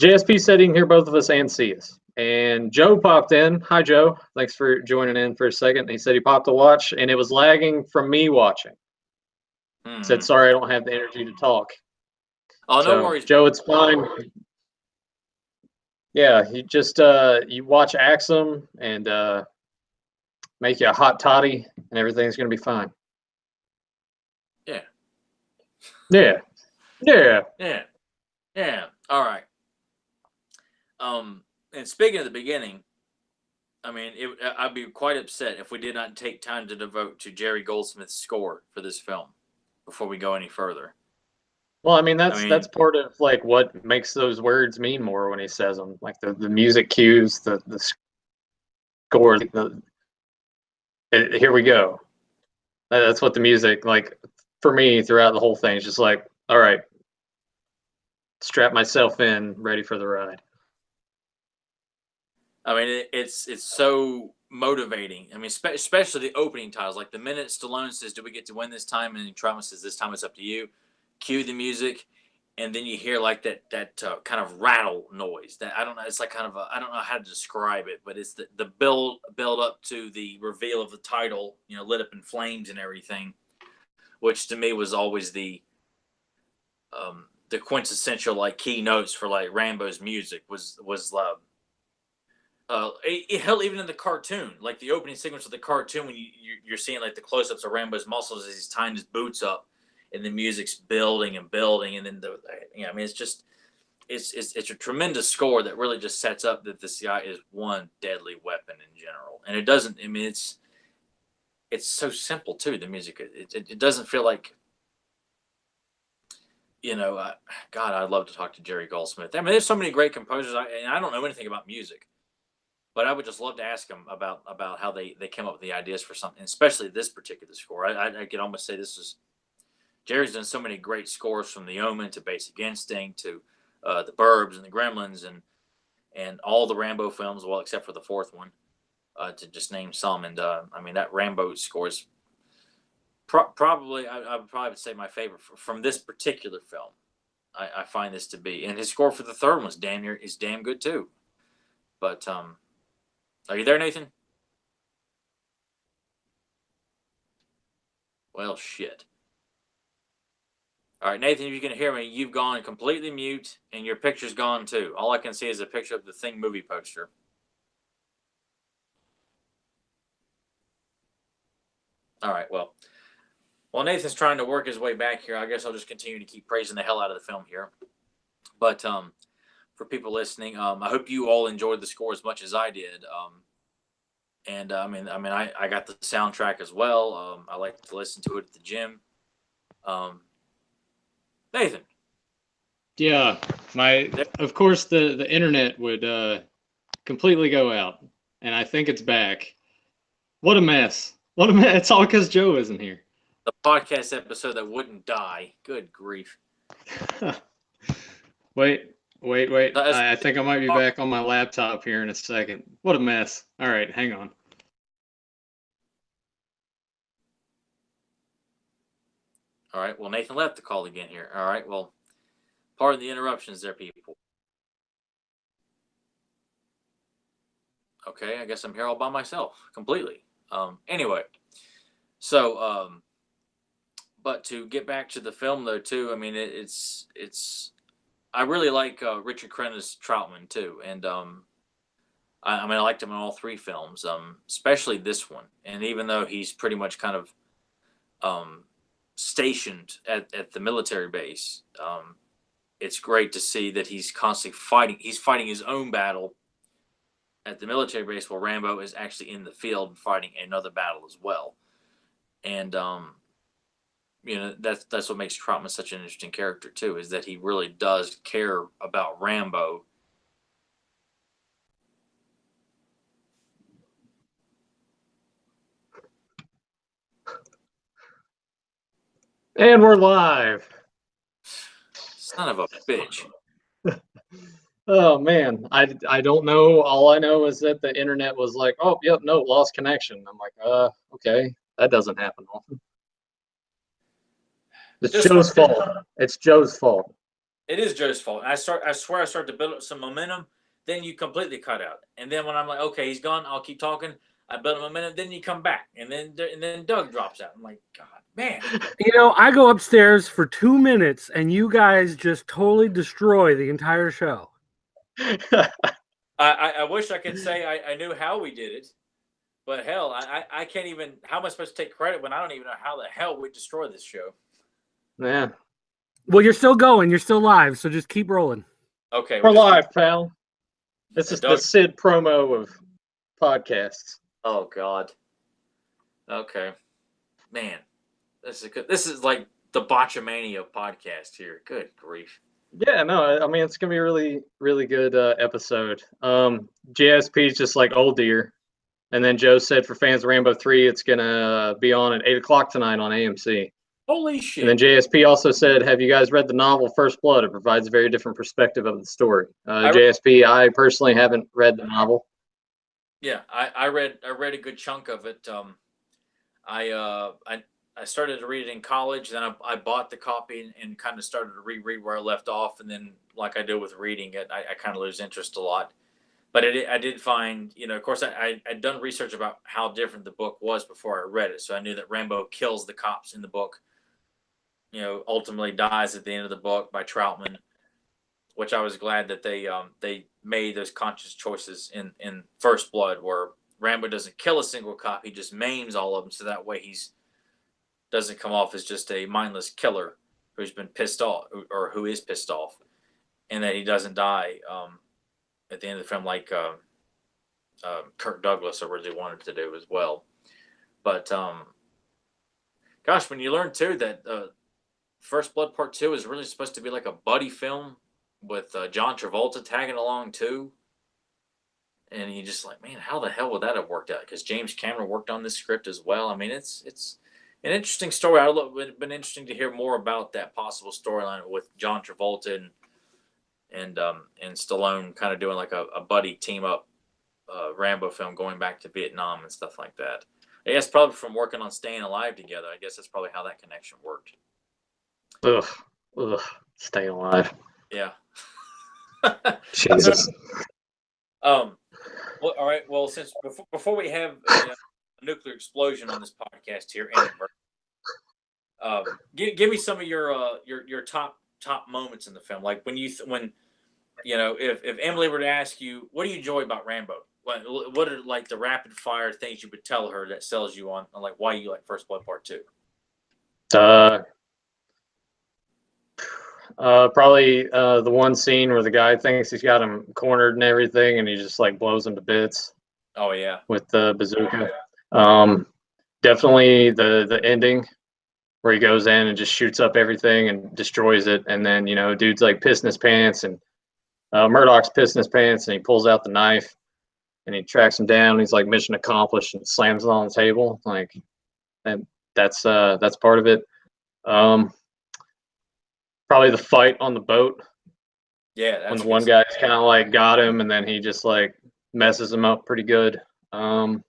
JSP said he can hear both of us and see us. And Joe popped in. Hi, Joe. Thanks for joining in for a second. He said he popped to watch, and it was lagging from me watching. He said, sorry, I don't have the energy to talk. Oh, no worries. Joe, it's fine. Yeah, you just you watch Axum and make you a hot toddy, and everything's going to be fine. Yeah. Yeah. All right. and speaking of the beginning, I mean, I'd be quite upset if we did not take time to devote to Jerry Goldsmith's score for this film before we go any further. Well, I mean, that's part of like what makes those words mean more when he says them, like the music cues, the score. Here we go. That's what the music, like for me throughout the whole thing, is just like, all right, strap myself in, ready for the ride. I mean, it's so motivating. I mean, especially the opening titles, like the minute Stallone says, "Do we get to win this time?" and Trauma says, "This time it's up to you." Cue the music, and then you hear like that kind of rattle noise. That I don't know. It's like kind of I don't know how to describe it, but it's the build up to the reveal of the title. You know, lit up in flames and everything, which to me was always the quintessential like key notes for like Rambo's music was hell, even in the cartoon, like the opening sequence of the cartoon, when you're seeing like the close-ups of Rambo's muscles as he's tying his boots up, and the music's building and building, and then I mean, it's just it's a tremendous score that really just sets up that this guy is one deadly weapon in general, and it doesn't. I mean, it's so simple too. The music, it doesn't feel like. God, I'd love to talk to Jerry Goldsmith. I mean, there's so many great composers, and I don't know anything about music. But I would just love to ask him about how they came up with the ideas for something, especially this particular score. I could almost say this is Jerry's done so many great scores, from The Omen to Basic Instinct to the Burbs and the Gremlins and all the Rambo films, well, except for the fourth one, to just name some. And I mean, that Rambo score is probably I would probably say my favorite from this particular film. I find this to be, and his score for the third one is damn good too. But are you there, Nathan? Well, shit. All right, Nathan, if you can hear me, you've gone completely mute, and your picture's gone too. All I can see is a picture of the Thing movie poster. All right, well, while Nathan's trying to work his way back here, I guess I'll just continue to keep praising the hell out of the film here. But for people listening, I hope you all enjoyed the score as much as I did. And I got the soundtrack as well. I like to listen to it at the gym. Nathan. Yeah, of course the internet would completely go out, and I think it's back. What a mess! What a mess! It's all because Joe isn't here. The podcast episode that wouldn't die. Good grief. Wait. I think I might be back on my laptop here in a second. What a mess. All right, hang on. All right, well, Nathan left the call again here. All right, well, pardon the interruptions there, people. Okay, I guess I'm here all by myself, completely. Anyway, so, but to get back to the film, though, too, I mean, it's I really like Richard Crenna's Troutman too, and I liked him in all three films, especially this one. And even though he's pretty much kind of stationed at the military base, it's great to see that he's constantly fighting. He's fighting his own battle at the military base, while Rambo is actually in the field fighting another battle as well. And that's what makes Troutman such an interesting character too, is that he really does care about Rambo. And we're live. Son of a bitch. Oh man, I don't know. All I know is that the internet was like, oh yep, no, lost connection. I'm like, okay, that doesn't happen often. It's Joe's fault. It's Joe's fault. It is Joe's fault. I swear I start to build up some momentum, then you completely cut out. And then when I'm like, okay, he's gone, I'll keep talking. I build up momentum, then you come back, and then Doug drops out. I'm like, God, man. I go upstairs for 2 minutes, and you guys just totally destroy the entire show. I wish I could say I knew how we did it, but hell, I can't even. How am I supposed to take credit when I don't even know how the hell we destroyed this show? Yeah. Well, you're still going. You're still live, so just keep rolling. Okay. We're live, pal. This is the Sid promo of podcasts. Oh God. Okay, man, this is good. This is like the Botchamania podcast here. Good grief. Yeah, no, I mean it's gonna be a really, really good episode. JSP is just like old deer, and then Joe said for fans of Rambo 3, it's gonna be on at 8 o'clock tonight on AMC. Holy shit! And then JSP also said, "Have you guys read the novel First Blood? It provides a very different perspective of the story." JSP, I personally haven't read the novel. Yeah, I read a good chunk of it. I started to read it in college. Then I bought the copy and kind of started to reread where I left off. And then, like I do with reading it, I kind of lose interest a lot. But I did find, of course, I'd done research about how different the book was before I read it. So I knew that Rambo kills the cops in the book, ultimately dies at the end of the book by Troutman, which I was glad that they made those conscious choices in First Blood, where Rambo doesn't kill a single cop, he just maims all of them, so that way he's doesn't come off as just a mindless killer who's been pissed off or who is pissed off, and that he doesn't die at the end of the film like Kirk Douglas originally wanted to do as well. But gosh, when you learn too that First Blood Part 2 is really supposed to be like a buddy film with John Travolta tagging along too. And you just like, man, how the hell would that have worked out? Because James Cameron worked on this script as well. I mean, it's an interesting story. It would have been interesting to hear more about that possible storyline with John Travolta and Stallone kind of doing like a buddy team up Rambo film going back to Vietnam and stuff like that. I guess probably from working on Staying Alive together. I guess that's probably how that connection worked. Ugh, Staying Alive. Yeah. Jesus. Well, all right. Well, since before we have a nuclear explosion on this podcast here, give me some of your top moments in the film. Like when if Emily were to ask you, what do you enjoy about Rambo? What are like the rapid fire things you would tell her that sells you on like why you like First Blood Part 2? Probably the one scene where the guy thinks he's got him cornered and everything, and he just like blows him to bits. Oh yeah, with the bazooka. Definitely the ending where he goes in and just shoots up everything and destroys it, and then dude's like pissing his pants, and Murdoch's pissing his pants, and he pulls out the knife and he tracks him down. And he's like mission accomplished and slams it on the table, like, and that's part of it. Probably the fight on the boat. Yeah, that's when the one guy's kind of like got him, and then he just like messes him up pretty good. Trying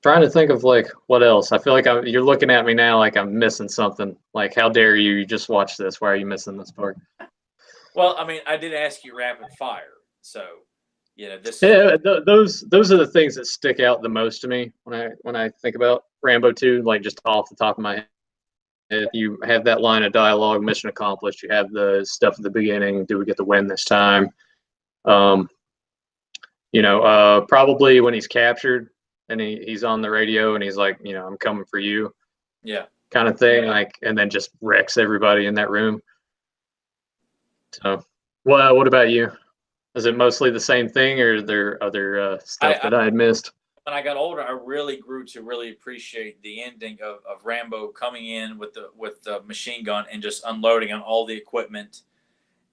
to think of like what else. I feel like you're looking at me now like I'm missing something. Like, how dare you? You just watched this. Why are you missing this part? Well, I mean, I did ask you rapid fire, so this. Yeah, those are the things that stick out the most to me when I think about Rambo 2. Like just off the top of my head, you have that line of dialogue, mission accomplished. You have the stuff at the beginning. Do we get the win this time? Probably when he's captured and he's on the radio and he's like, I'm coming for you. Yeah. Kind of thing. Like, and then just wrecks everybody in that room. So, what about you? Is it mostly the same thing, or are there other stuff that I had missed? When I got older, I really grew to really appreciate the ending of Rambo coming in with the machine gun and just unloading on all the equipment.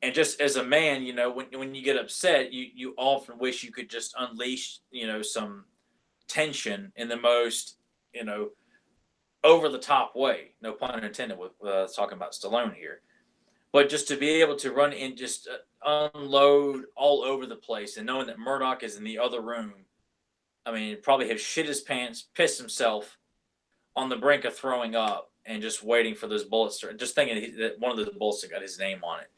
And just as a man, when you get upset, you often wish you could just unleash, some tension in the most, over the top way. No pun intended with talking about Stallone here. But just to be able to run and just unload all over the place, and knowing that Murdoch is in the other room, I mean, probably have shit his pants, pissed himself, on the brink of throwing up, and just waiting for those bullets to, just thinking that one of the bullets got his name on it.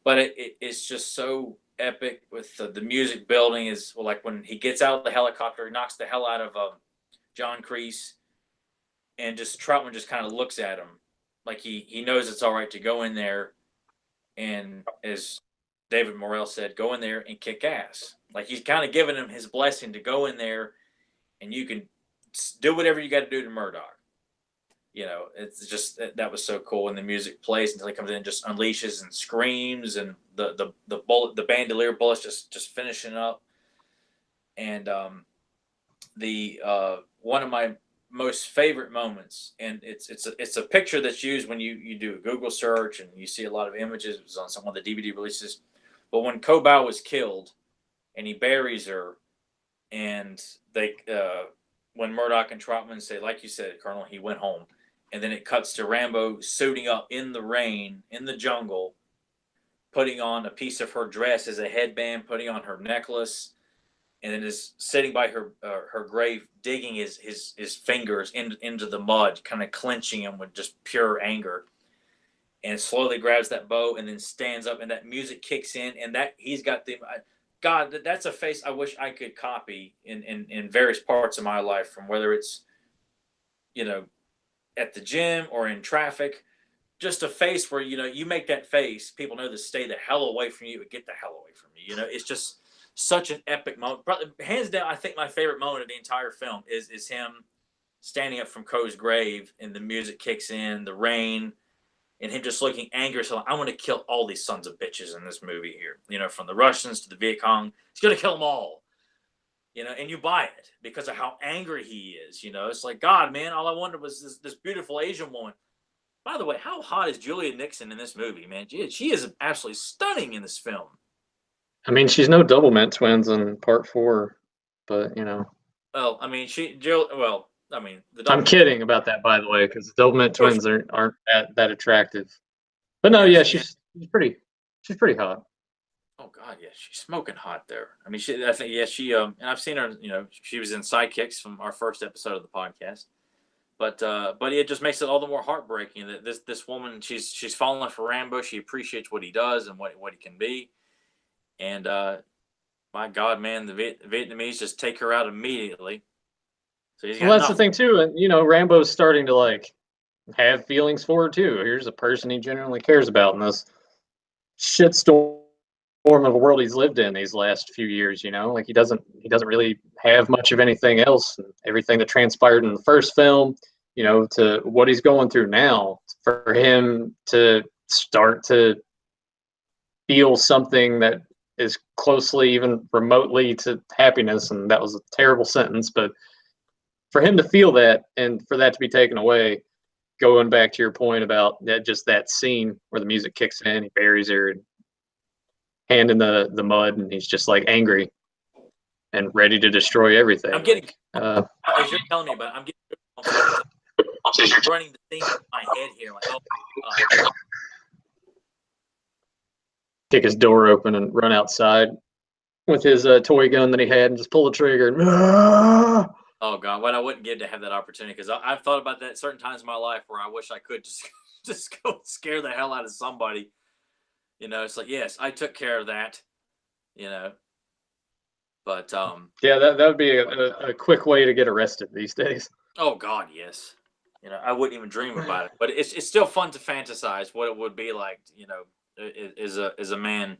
But it's just so epic with the music building is like when he gets out of the helicopter, he knocks the hell out of John Kreese, and just Troutman just kind of looks at him like he knows it's all right to go in there, and as David Morrell said, go in there and kick ass. Like he's kind of giving him his blessing to go in there, and you can do whatever you got to do to Murdoch. it's just that was so cool. And the music plays until he comes in and just unleashes and screams, and the bandolier bullets just finishing up. And the one of my most favorite moments, and it's a picture that's used when you do a Google search and you see a lot of images. It was on some of the DVD releases. But when Kobau was killed, and he buries her, and they when Murdoch and Trotman say, like you said, Colonel, he went home, and then it cuts to Rambo suiting up in the rain in the jungle, putting on a piece of her dress as a headband, putting on her necklace, and then is sitting by her grave, digging his fingers into the mud, kind of clenching them with just pure anger, and slowly grabs that bow and then stands up, and that music kicks in, and that he's got the God. That's a face I wish I could copy in various parts of my life, from whether it's at the gym or in traffic. Just a face where you make that face, people know to stay the hell away from you and get the hell away from you. It's just such an epic moment. Probably, hands down, I think my favorite moment of the entire film is him standing up from Coe's grave, and the music kicks in, the rain, and him just looking angry. So I want to kill all these sons of bitches in this movie here. From the Russians to the Viet Cong, he's gonna kill them all. And you buy it because of how angry he is. It's like, God, man, all I wanted was this beautiful Asian woman. By the way, how hot is Julia Nixon in this movie, man? She is absolutely stunning in this film. I mean, she's no Doublemint twins in part 4, but Well, I mean, I'm kidding about that, by the way, because the Doublemint twins aren't that attractive. But no, yeah, she's pretty hot. Oh God, yeah, she's smoking hot there. I mean, I think, yeah, she and I've seen her. She was in Sidekicks from our first episode of the podcast. But it just makes it all the more heartbreaking that this woman, she's falling for Rambo. She appreciates what he does and what he can be. And my God, man, the Vietnamese just take her out immediately. So that's the thing too, and Rambo's starting to have feelings for her too. Here's a person he genuinely cares about in this shitstorm of a world he's lived in these last few years. He doesn't really have much of anything else. Everything that transpired in the first film, to what he's going through now, for him to start to feel something that is closely, even remotely, to happiness. And that was a terrible sentence, but for him to feel that and for that to be taken away, going back to your point about that scene where the music kicks in, he buries her, and hand in the mud, and he's just angry and ready to destroy everything. I'm getting, as you're telling me about it, I'm getting running the thing in my head here, oh my God. Kick his door open and run outside with his toy gun that he had and just pull the trigger. And, oh God, what I wouldn't give to have that opportunity, because I've thought about that certain times in my life where I wish I could just go scare the hell out of somebody. It's like, yes, I took care of that. But yeah, that would be a quick way to get arrested these days. Oh God, yes. I wouldn't even dream about it. But it's still fun to fantasize what it would be like. As a man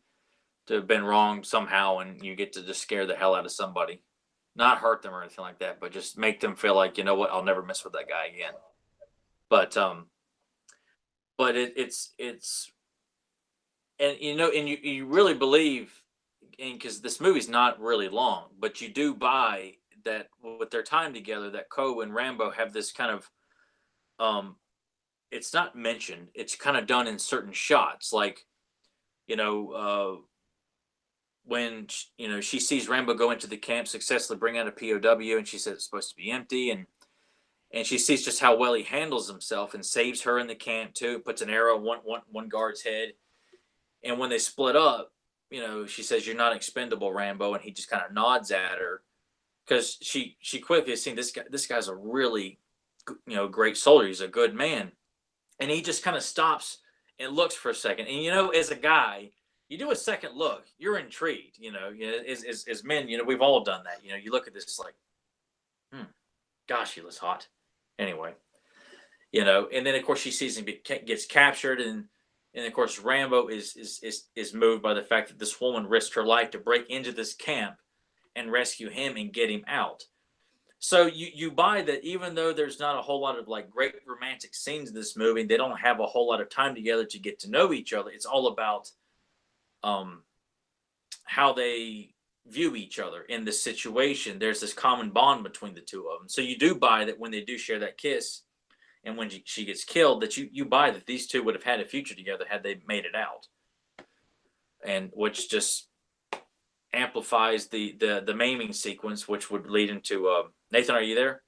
to have been wrong somehow, and you get to just scare the hell out of somebody, not hurt them or anything like that, but just make them feel like, what, I'll never mess with that guy again. But it's and you really believe, and because this movie's not really long, but you do buy that with their time together, that Coe and Rambo have this kind of it's not mentioned, it's kind of done in certain shots, like when she sees Rambo go into the camp, successfully bring out a POW, and she says it's supposed to be empty, and she sees just how well he handles himself and saves her in the camp too, puts an arrow one guard's head. And when they split up, she says, "You're not expendable, Rambo," and he just kind of nods at her, because she quickly has seen this guy. This guy's a really, great soldier. He's a good man, and he just kind of stops and looks for a second. And as a guy, you do a second look, you're intrigued. As men, we've all done that. You look at this like, gosh, he looks hot. Anyway, and then of course she sees him gets captured, and of course Rambo is moved by the fact that this woman risked her life to break into this camp and rescue him and get him out. So you buy that even though there's not a whole lot of like great romantic scenes in this movie, they don't have a whole lot of time together to get to know each other. It's all about um how they view each other in this situation. There's this common bond between the two of them. So you do buy that when they do share that kiss, and when she gets killed, that you buy that these two would have had a future together had they made it out, and which just amplifies the maiming sequence, which would lead into Nathan. Are you there?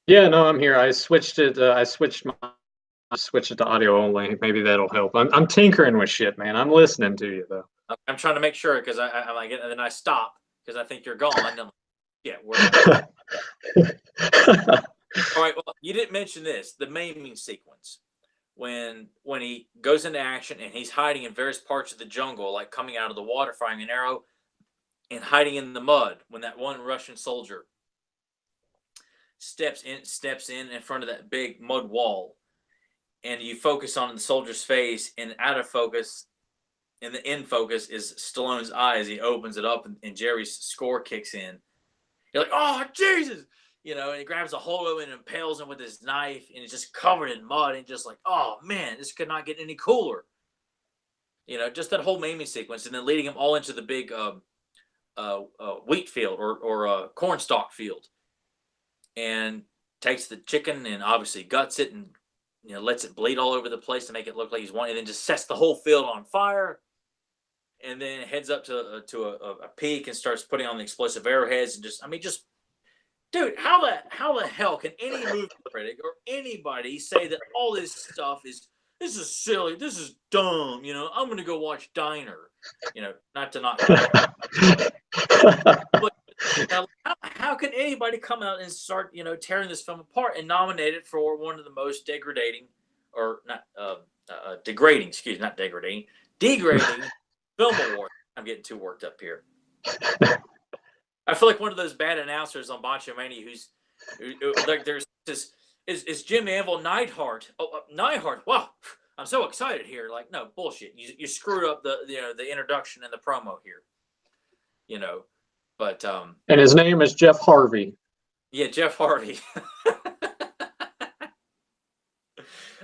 Yeah, no, I'm here. I switched it. I switched it to audio only. Maybe that'll help. I'm tinkering with shit, man. I'm listening to you though. I'm trying to make sure because I'm like, and then I stop because I think you're gone. And I'm like, yeah, we're all right. Well, you didn't mention this, the maiming sequence when he goes into action and he's hiding in various parts of the jungle, like coming out of the water, firing an arrow, and hiding in the mud. When that one Russian soldier steps in front of that big mud wall, and you focus on the soldier's face, and out of focus, and the in focus is Stallone's eyes. He opens it up, and Jerry's score kicks in. You're like, oh Jesus, and he grabs a holo and impales him with his knife, and it's just covered in mud, and just like, oh man, this could not get any cooler. Just that whole maiming sequence, and then leading him all into the big wheat field or cornstalk field, and takes the chicken and obviously guts it and lets it bleed all over the place to make it look like he's wanting, and then just sets the whole field on fire, and then heads up to a peak and starts putting on the explosive arrowheads, and just dude, how the hell can any movie critic or anybody say that all this stuff is silly, this is dumb, I'm gonna go watch Diner, not to not but how can anybody come out and start tearing this film apart and nominate it for one of the most degrading or not degrading, not degrading, degrading film awards? I'm getting too worked up here. I feel like one of those bad announcers on Botchamania who like there's this is Jim Anvil Neidhart. Oh, Neidhart. Wow, I'm so excited here. Like, no bullshit. You screwed up the introduction and the promo here. But and his name is Jeff Harvey. Yeah, Jeff Harvey.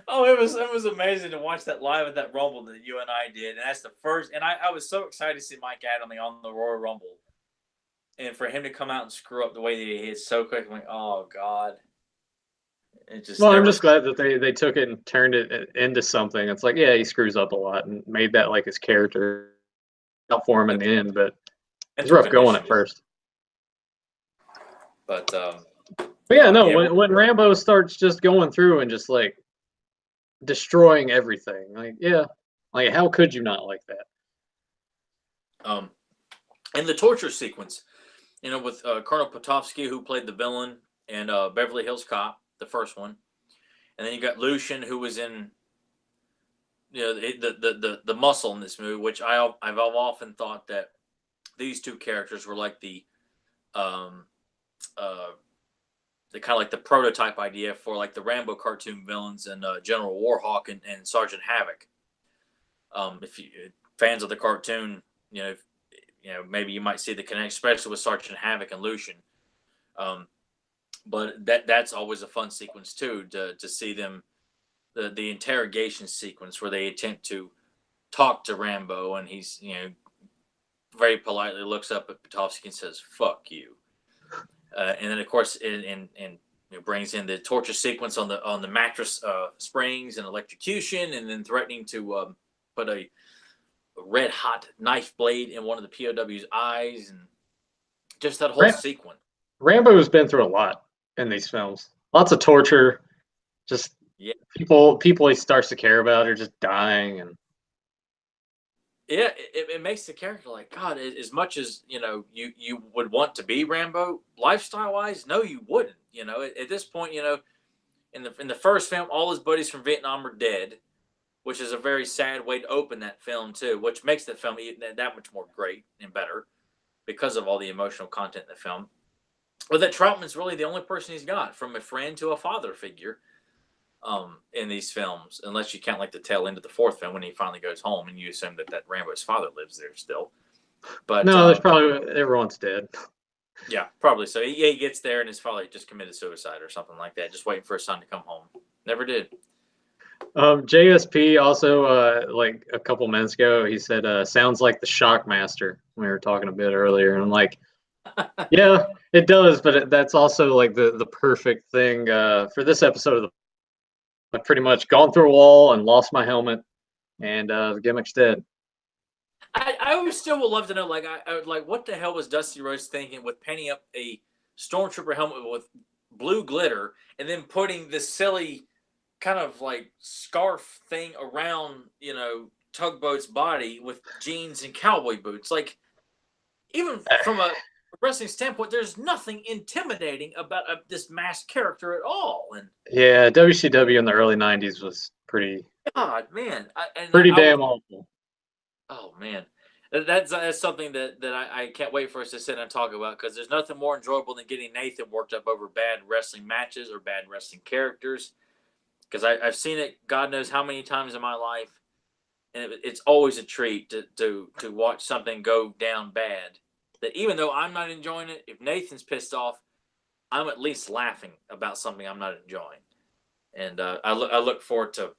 Oh, it was amazing to watch that live at that Rumble that you and I did, and that's the first. And I was so excited to see Mike Adamle on the Royal Rumble, and for him to come out and screw up the way that he did so quick. I'm like, oh god. I'm just glad that they took it and turned it into something. It's like, yeah, he screws up a lot and made that like his character out for him in the end, but it's rough going at first. But yeah, no, when Rambo starts just going through and just like destroying everything, like, yeah, like how could you not like that? And the torture sequence, with Colonel Potofsky, who played the villain in Beverly Hills Cop, the first one, and then you got Lucian, who was in the muscle in this movie, which I've often thought that these two characters were like the kind of like the prototype idea for like the Rambo cartoon villains and General Warhawk and Sergeant Havoc. If you fans of the cartoon, maybe you might see the connection, especially with Sergeant Havoc and Lucian. But that's always a fun sequence too, to see them, the interrogation sequence where they attempt to talk to Rambo, and he's very politely looks up at Potofsky and says "fuck you," and then of course and brings in the torture sequence on the mattress springs and electrocution, and then threatening to put a red hot knife blade in one of the POW's eyes, and just that whole sequence. Rambo has been through a lot in these films. Lots of torture. Just people he starts to care about are just dying, and yeah, it makes the character like, God, as much as you would want to be Rambo lifestyle wise, no, you wouldn't. At this point, in the first film, all his buddies from Vietnam are dead, which is a very sad way to open that film too, which makes the film that much more great and better because of all the emotional content in the film. But that Troutman's really the only person he's got, from a friend to a father figure, in these films, unless you count like the tail end of the fourth film when he finally goes home, and you assume that Rambo's father lives there still. But no, there's probably everyone's dead. Yeah, probably so. He gets there and is probably just committed suicide or something like that, just waiting for his son to come home. Never did. JSP also, like a couple minutes ago, he said, sounds like the Shockmaster. We were talking a bit earlier, and I'm like, yeah, it does, but that's also like the perfect thing for this episode of the. I've pretty much gone through a wall and lost my helmet, and the gimmick's dead. I still would love to know, like, I would like, what the hell was Dusty Rhodes thinking with painting up a stormtrooper helmet with blue glitter and then putting this silly kind of like scarf thing around, Tugboat's body with jeans and cowboy boots. Like, even from a wrestling standpoint, there's nothing intimidating about this masked character at all. And yeah, WCW in the early '90s was pretty. God, man, pretty damn awful. Oh man, that's something that I can't wait for us to sit and talk about, because there's nothing more enjoyable than getting Nathan worked up over bad wrestling matches or bad wrestling characters. Because I've seen it God knows how many times in my life, and it's always a treat to watch something go down bad. That even though I'm not enjoying it, if Nathan's pissed off, I'm at least laughing about something I'm not enjoying. And I look forward to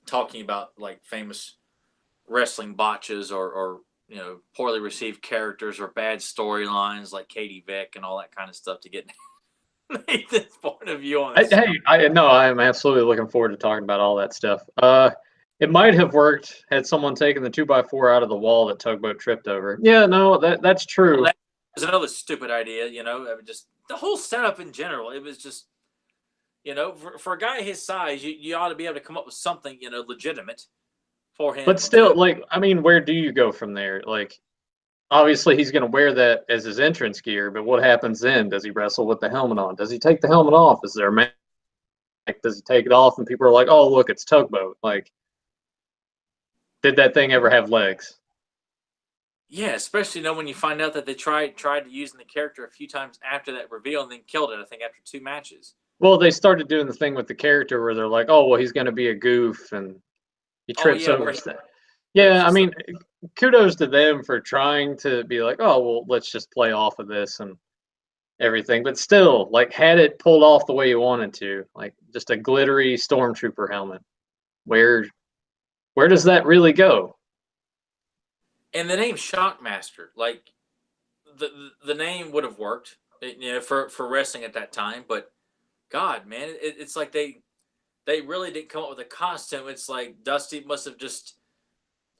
talking about like famous wrestling botches or poorly received characters or bad storylines like Katie Vick and all that kind of stuff to get Nathan's point of view on it. I'm absolutely looking forward to talking about all that stuff. It might have worked had someone taken the 2x4 out of the wall that Tugboat tripped over. Yeah, no, that's true. Well, that was another stupid idea, just the whole setup in general. It was just, for a guy his size, you ought to be able to come up with something, legitimate for him. But still, where do you go from there? Like, obviously he's going to wear that as his entrance gear, but what happens then? Does he wrestle with the helmet on? Does he take the helmet off? Is there a man? Like, does he take it off and people are like, oh, look, it's Tugboat? Like, did that thing ever have legs? Yeah, especially when you find out that they tried using the character a few times after that reveal and then killed it, I think, after 2 matches. Well, they started doing the thing with the character where they're like, oh, well, he's going to be a goof and he trips over stuff. Yeah, I mean, kudos to them for trying to be like, oh, well, let's just play off of this and everything. But still, like, had it pulled off the way you wanted to, like just a glittery stormtrooper helmet, where does that really go? And the name Shockmaster, like, the name would have worked, for wrestling at that time. But God, man, it's like they really didn't come up with a costume. It's like Dusty must have just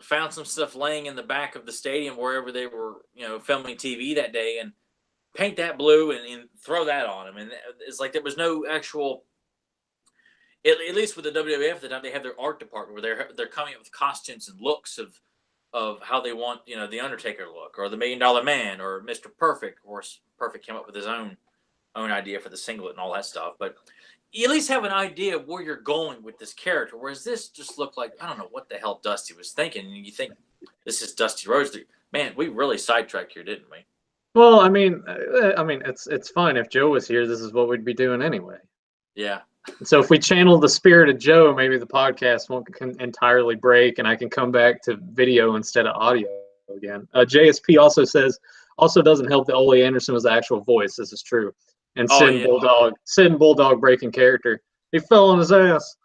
found some stuff laying in the back of the stadium wherever they were, filming TV that day, and paint that blue and throw that on him. And it's like there was no actual. At least with the WWF at the time, they have their art department where they're coming up with costumes and looks of how they want, the Undertaker look, or the $1 Million Man, or Mr. Perfect. Of course, Perfect came up with his own idea for the singlet and all that stuff. But you at least have an idea of where you're going with this character. Whereas this just looked like, I don't know what the hell Dusty was thinking. And you think this is Dusty Rhodes. Man, we really sidetracked here, didn't we? Well, I mean, it's fine. If Joe was here, this is what we'd be doing anyway. Yeah. So if we channel the spirit of Joe, maybe the podcast won't entirely break, and I can come back to video instead of audio again. JSP also says, also doesn't help that Ole Anderson was the actual voice. This is true. And Sid Bulldog breaking character. He fell on his ass.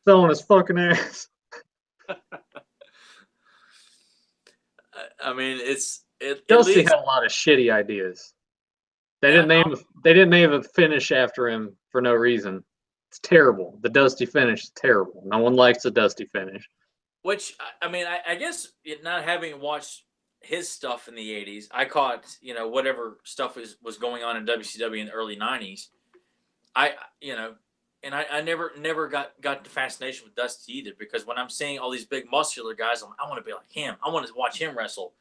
Fell on his fucking ass. I mean, Dusty had a lot of shitty ideas. They didn't name a finish after him for no reason. It's terrible. The Dusty finish is terrible. No one likes the Dusty finish. Which, I mean, I guess not having watched his stuff in the 80s, I caught, whatever stuff was going on in WCW in the early 90s. I never got the fascination with Dusty either, because when I'm seeing all these big muscular guys, I want to be like him. I want to watch him wrestle.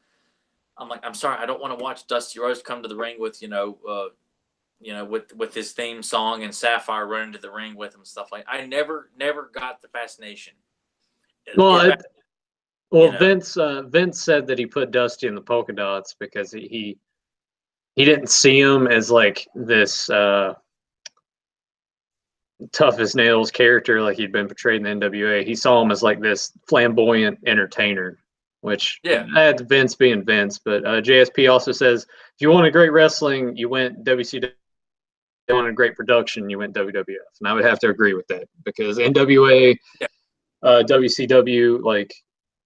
I'm like, I'm sorry, I don't want to watch Dusty Rhodes come to the ring with, with his theme song and Sapphire running to the ring with him and stuff like that. I never got the fascination. Well, Vince said that he put Dusty in the polka dots because he didn't see him as like this tough as nails character like he'd been portrayed in the NWA. He saw him as like this flamboyant entertainer. which Yeah. that's Vince being Vince. But JSP also says if you wanted great wrestling, you went WCW. If you wanted great production, you went WWF. And I would have to agree with that because NWA, WCW, like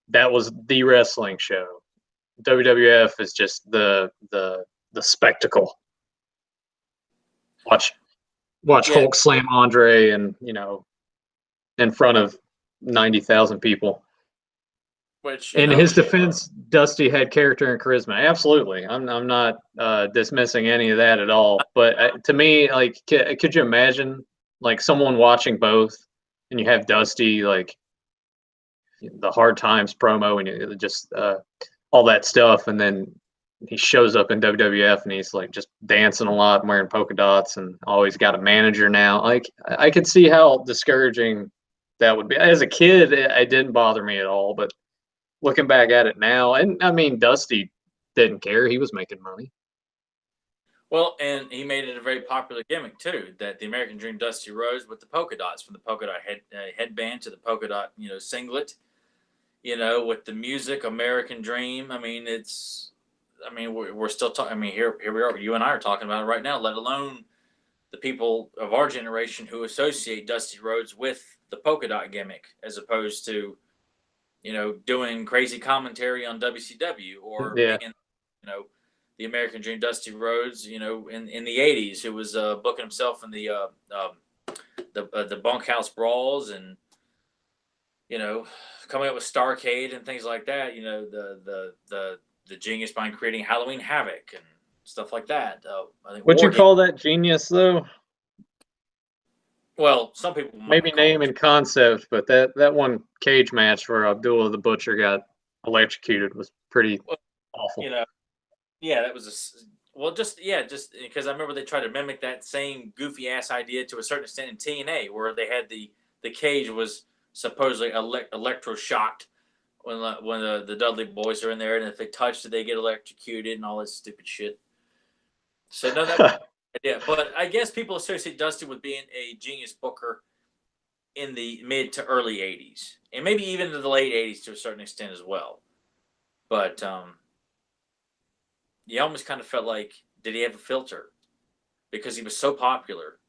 that was the wrestling show. WWF is just the spectacle. Watch Hulk slam Andre, and in front of 90,000 people. Which in his defense, Dusty had character and charisma. Absolutely, I'm not dismissing any of that at all. But to me, like, could you imagine like someone watching both, and you have Dusty like the Hard Times promo and just all that stuff, and then he shows up in WWF and he's like just dancing a lot, and wearing polka dots, and always got a manager now. Like I could see how discouraging that would be. As a kid, it didn't bother me at all, but looking back at it now, and I mean, Dusty didn't care. He was making money. Well, and he made it a very popular gimmick too. That the American Dream Dusty Rhodes with the polka dots, from the polka dot headband to the polka dot singlet. With the music, American Dream. I mean, we're still talking. I mean, here we are. You and I are talking about it right now. Let alone the people of our generation who associate Dusty Rhodes with the polka dot gimmick, as opposed to doing crazy commentary on WCW or being, the American Dream Dusty Rhodes, in the 80s, who was booking himself in the bunkhouse brawls and, coming up with Starcade and things like that, the genius behind creating Halloween Havoc and stuff like that. I think would you call that genius though? Well, some people maybe name and concept, but that one cage match where Abdullah the Butcher got electrocuted was pretty awful. Yeah, that was just because I remember they tried to mimic that same goofy ass idea to a certain extent in TNA, where they had the cage was supposedly electroshocked when the Dudley boys are in there, and if they touched it, they get electrocuted and all that stupid shit. So no, that. Yeah, but I guess people associate Dusty with being a genius booker in the mid to early 80s, and maybe even to the late 80s to a certain extent as well. But you almost kind of felt like, did he have a filter? Because he was so popular,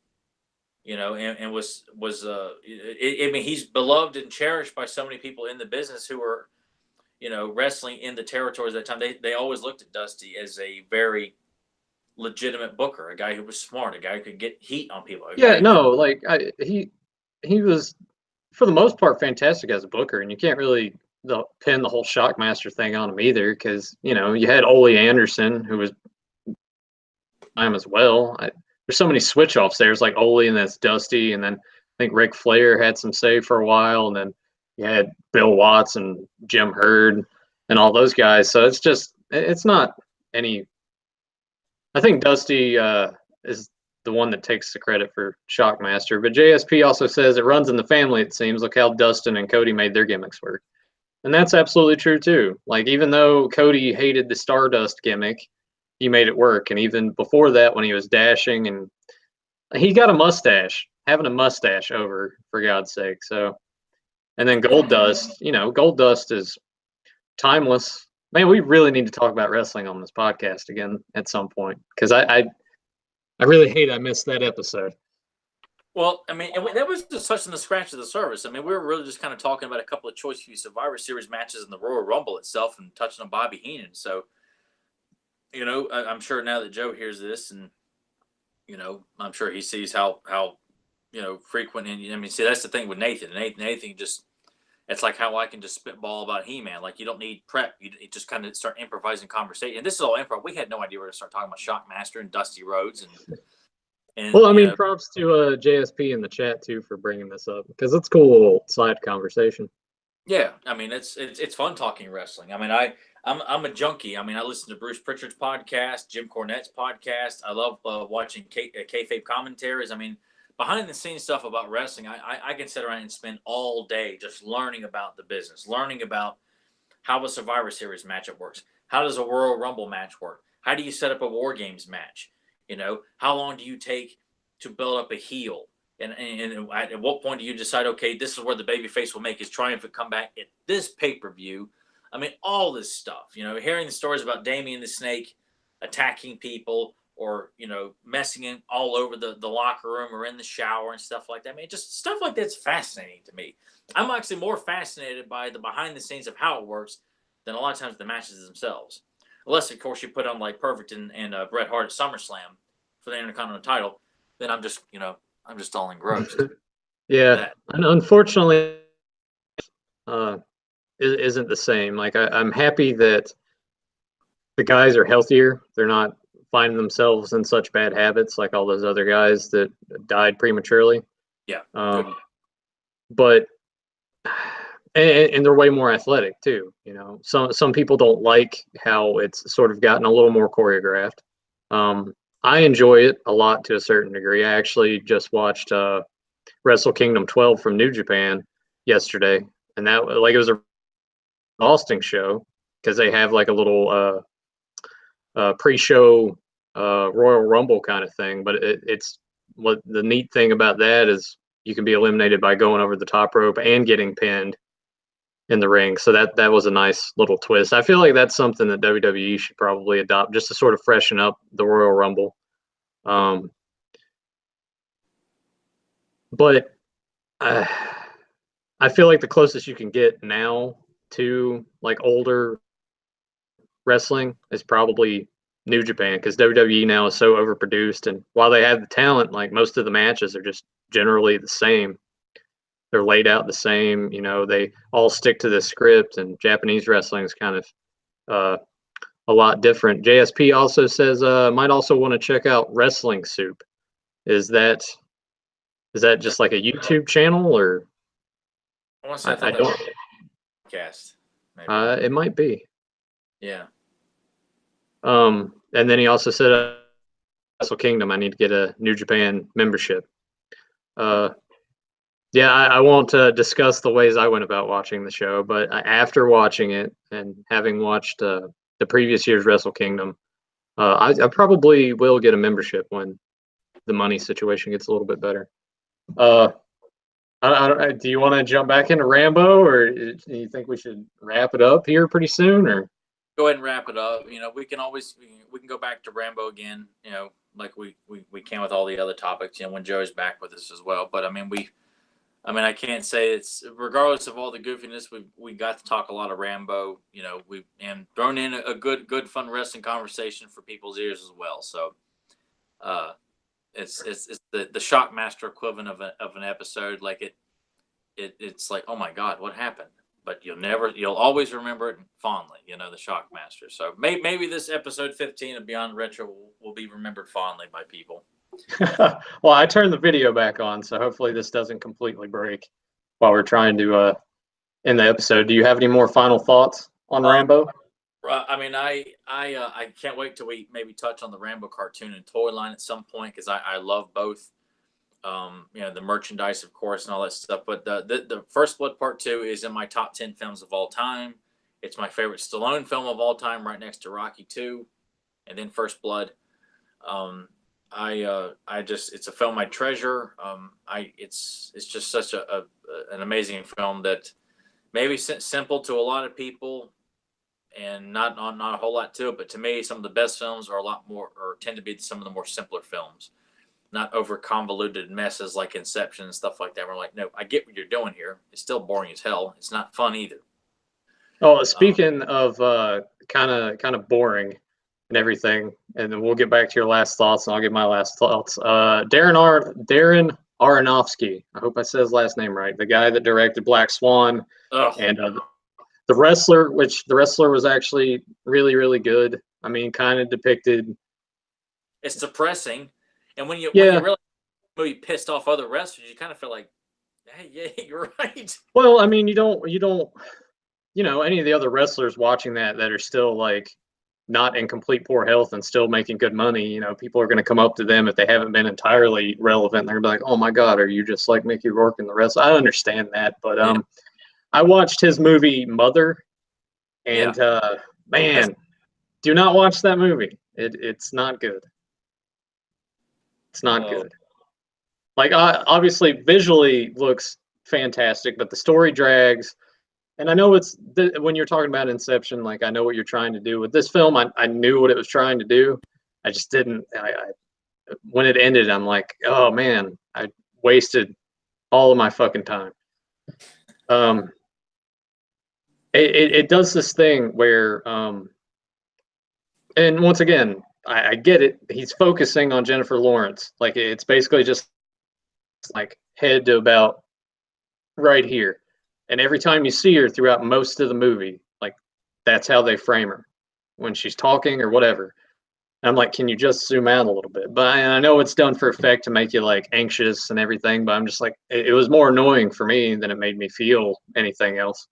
and was I mean, he's beloved and cherished by so many people in the business who were, wrestling in the territories at that time. They always looked at Dusty as a very legitimate booker, a guy who was smart, a guy who could get heat on people. He was for the most part fantastic as a booker, and you can't really pin the whole Shockmaster thing on him either, because you had Ole Anderson, who was time as well. There's so many switch offs there. It's like Ole and that's Dusty, and then I think Ric Flair had some say for a while, and then you had Bill Watts and Jim Herd and all those guys. So it's not any. I think Dusty is the one that takes the credit for Shockmaster. But JSP also says it runs in the family, it seems. Look how Dustin and Cody made their gimmicks work. And that's absolutely true, too. Like, even though Cody hated the Stardust gimmick, he made it work. And even before that, when he was dashing, and he got a mustache, having a mustache over, for God's sake. So, and then Goldust, Goldust is timeless. Man, we really need to talk about wrestling on this podcast again at some point, because I really hate I missed that episode. Well, I mean, that was just touching the scratch of the surface. I mean, we were really just kind of talking about a couple of Choice Few Survivor Series matches in the Royal Rumble itself, and touching on Bobby Heenan. So, I'm sure now that Joe hears this, and I'm sure he sees how frequent. And I mean, see, that's the thing with Nathan. Nathan just. It's like how I can just spitball about He-Man. Like, you don't need prep. You just kind of start improvising conversation. And this is all improv. We had no idea we were going to start talking about Shockmaster and Dusty Rhodes. And well, I mean, props to JSP in the chat, too, for bringing this up, because it's a cool little side conversation. Yeah, I mean, it's fun talking wrestling. I mean, I'm a junkie. I mean, I listen to Bruce Pritchard's podcast, Jim Cornette's podcast. I love watching kayfabe commentaries. I mean, behind the scenes stuff about wrestling, I can sit around and spend all day just learning about the business, learning about how a Survivor Series matchup works. How does a Royal Rumble match work? How do you set up a War Games match? How long do you take to build up a heel? And at what point do you decide, okay, this is where the babyface will make his triumphant comeback at this pay-per-view, I mean, all this stuff. Hearing the stories about Damien the Snake attacking people, or messing in all over the locker room or in the shower and stuff like that. I mean, just stuff like that's fascinating to me. I'm actually more fascinated by the behind the scenes of how it works than a lot of times the matches themselves. Unless, of course, you put on like Perfect and Bret Hart at SummerSlam for the Intercontinental title, then I'm just all engrossed. Yeah, and unfortunately, isn't the same. Like I'm happy that the guys are healthier. They're not finding themselves in such bad habits like all those other guys that died prematurely. Yeah. But and they're way more athletic too. Some people don't like how it's sort of gotten a little more choreographed. I enjoy it a lot to a certain degree. I actually just watched Wrestle Kingdom 12 from New Japan yesterday, and that it was a exhausting show because they have like a little pre-show Royal Rumble kind of thing. But it's what the neat thing about that is you can be eliminated by going over the top rope and getting pinned in the ring. So that was a nice little twist. I feel like that's something that WWE should probably adopt just to sort of freshen up the Royal Rumble. But I feel like the closest you can get now to like older wrestling is probably New Japan, because WWE now is so overproduced, and while they have the talent, like most of the matches are just generally the same. They're laid out the same. They all stick to the script, and Japanese wrestling is kind of a lot different. JSP also says might also want to check out Wrestling Soup. Is that just like a YouTube channel, or I don't podcast? Maybe. It might be. Yeah. And then he also said Wrestle Kingdom, I need to get a New Japan membership. Yeah, I won't discuss the ways I went about watching the show, but after watching it and having watched the previous year's Wrestle Kingdom, I probably will get a membership when the money situation gets a little bit better. Do you want to jump back into Rambo, or do you think we should wrap it up here pretty soon? Or go ahead and wrap it up. We can go back to Rambo again. Like we can with all the other topics. when Joe's back with us as well. But I can't say it's, regardless of all the goofiness, we got to talk a lot of Rambo. We and thrown in a good fun wrestling conversation for people's ears as well. So, it's the Shockmaster equivalent of an episode. Like it's like, oh my God, what happened? But you'll always remember it fondly. The Shockmaster. So maybe this episode 15 of Beyond Retro will be remembered fondly by people. Well, I turned the video back on, so hopefully this doesn't completely break while we're trying to end the episode. Do you have any more final thoughts on Rambo? I can't wait till we maybe touch on the Rambo cartoon and toy line at some point, because I love both. The merchandise, of course, and all that stuff. But the First Blood Part 2 is in my top 10 films of all time. It's my favorite Stallone film of all time, right next to Rocky 2, and then First Blood. It's a film I treasure. It's just such an amazing film that maybe simple to a lot of people, and not a whole lot to it. But to me, some of the best films are a lot more, or tend to be some of the more simpler films, not over convoluted messes like Inception and stuff like that. We're like, no, I get what you're doing here. It's still boring as hell. It's not fun either. Oh, speaking of kind of boring and everything, and then we'll get back to your last thoughts, and I'll give my last thoughts. Darren Aronofsky, I hope I said his last name right, the guy that directed Black Swan. And the Wrestler, which the Wrestler was actually really, really good. I mean, kind of depicted. It's depressing, and when you really movie pissed off other wrestlers, you kind of feel like, hey, yeah, you're right. Well, I mean, you don't, any of the other wrestlers watching that are still like not in complete poor health and still making good money. People are going to come up to them if they haven't been entirely relevant. They're going to be like, oh my God, are you just like Mickey Rourke and the rest? I understand that, but I watched his movie Mother, and man, do not watch that movie. It's not good. It's not good. Like, obviously, visually looks fantastic, but the story drags. And I know when you're talking about Inception, like I know what you're trying to do with this film. I knew what it was trying to do. I just didn't. When it ended, I'm like, oh man, I wasted all of my fucking time. It does this thing where, and once again, I get it. He's focusing on Jennifer Lawrence. Like it's basically just like head to about right here. And every time you see her throughout most of the movie, like that's how they frame her when she's talking or whatever. And I'm like, can you just zoom out a little bit? But I know it's done for effect to make you like anxious and everything, but I'm just like, it was more annoying for me than it made me feel anything else.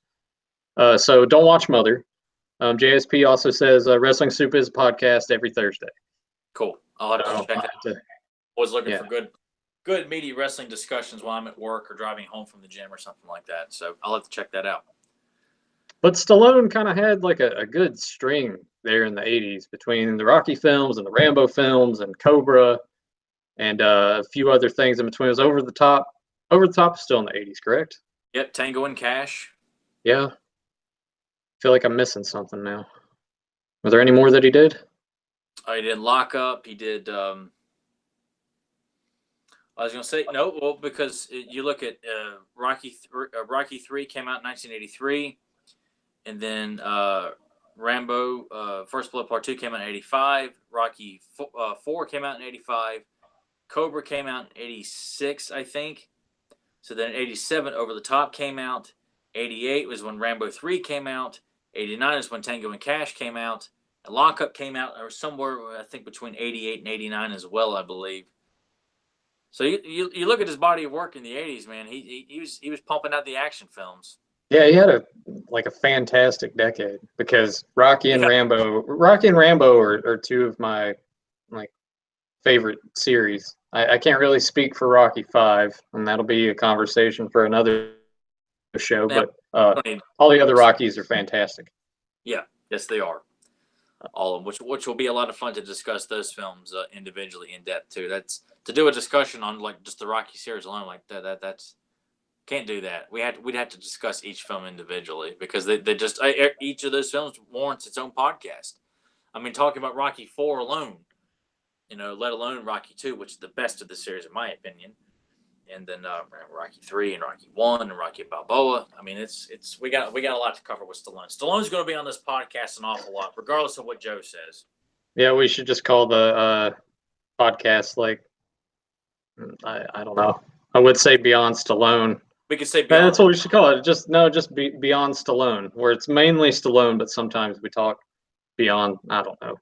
So don't watch Mother. JSP also says Wrestling Soup is a podcast every Thursday. Cool. I'll have to check that. Was looking yeah. for good meaty wrestling discussions while I'm at work or driving home from the gym or something like that. So I'll have to check that out. But Stallone kind of had like a good string there in the 80s between the Rocky films and the Rambo films and Cobra and a few other things in between. It was Over the Top. Over the Top is still in the 80s, correct? Yep, Tango and Cash. Yeah. I feel like I'm missing something now. Were there any more that he did? He did Lock Up. He did. I was going to say no, well, because you look at Rocky 3 came out in 1983, and then Rambo First Blood Part 2 came out in 85. Rocky 4 came out in 85. Cobra came out in 86, I think. So then in 87, Over the Top came out. 88 was when Rambo 3 came out. 89 is when Tango and Cash came out. And Lock Up came out or somewhere, I think, between 88 and 89 as well, I believe. So you look at his body of work in the 80s, man. He was pumping out the action films. Yeah, he had a fantastic decade because Rocky and Rambo are two of my like favorite series. I can't really speak for Rocky 5, and that'll be a conversation for another show. Yeah, but all the other Rockies are fantastic. Yeah, yes, they are. All of them, which will be a lot of fun to discuss those films individually in depth too. That's to do a discussion on like just the Rocky series alone, like that's can't do that. We'd have to discuss each film individually because they just each of those films warrants its own podcast. I mean, talking about Rocky 4 alone, let alone Rocky 2, which is the best of the series in my opinion, and then Rocky 3 and Rocky 1 and Rocky Balboa. I mean, it's we got a lot to cover with Stallone. Stallone's going to be on this podcast an awful lot, regardless of what Joe says. Yeah, we should just call the podcast like I don't know. I would say Beyond Stallone. We could say Beyond. That's what we should call it. Just Beyond Stallone, where it's mainly Stallone, but sometimes we talk beyond. I don't know.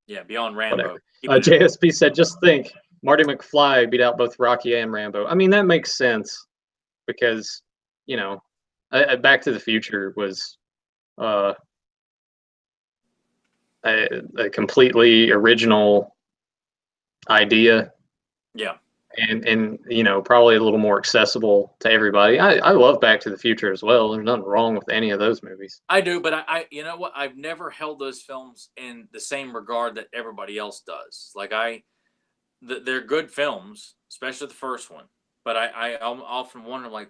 Yeah, Beyond Rambo. JSP said, just think, Marty McFly beat out both Rocky and Rambo. I mean, that makes sense because, Back to the Future was a completely original idea. Yeah. And probably a little more accessible to everybody. I love Back to the Future as well. There's nothing wrong with any of those movies. I do, but I you know what? I've never held those films in the same regard that everybody else does. Like they're good films, especially the first one. But I'm often wonder, like,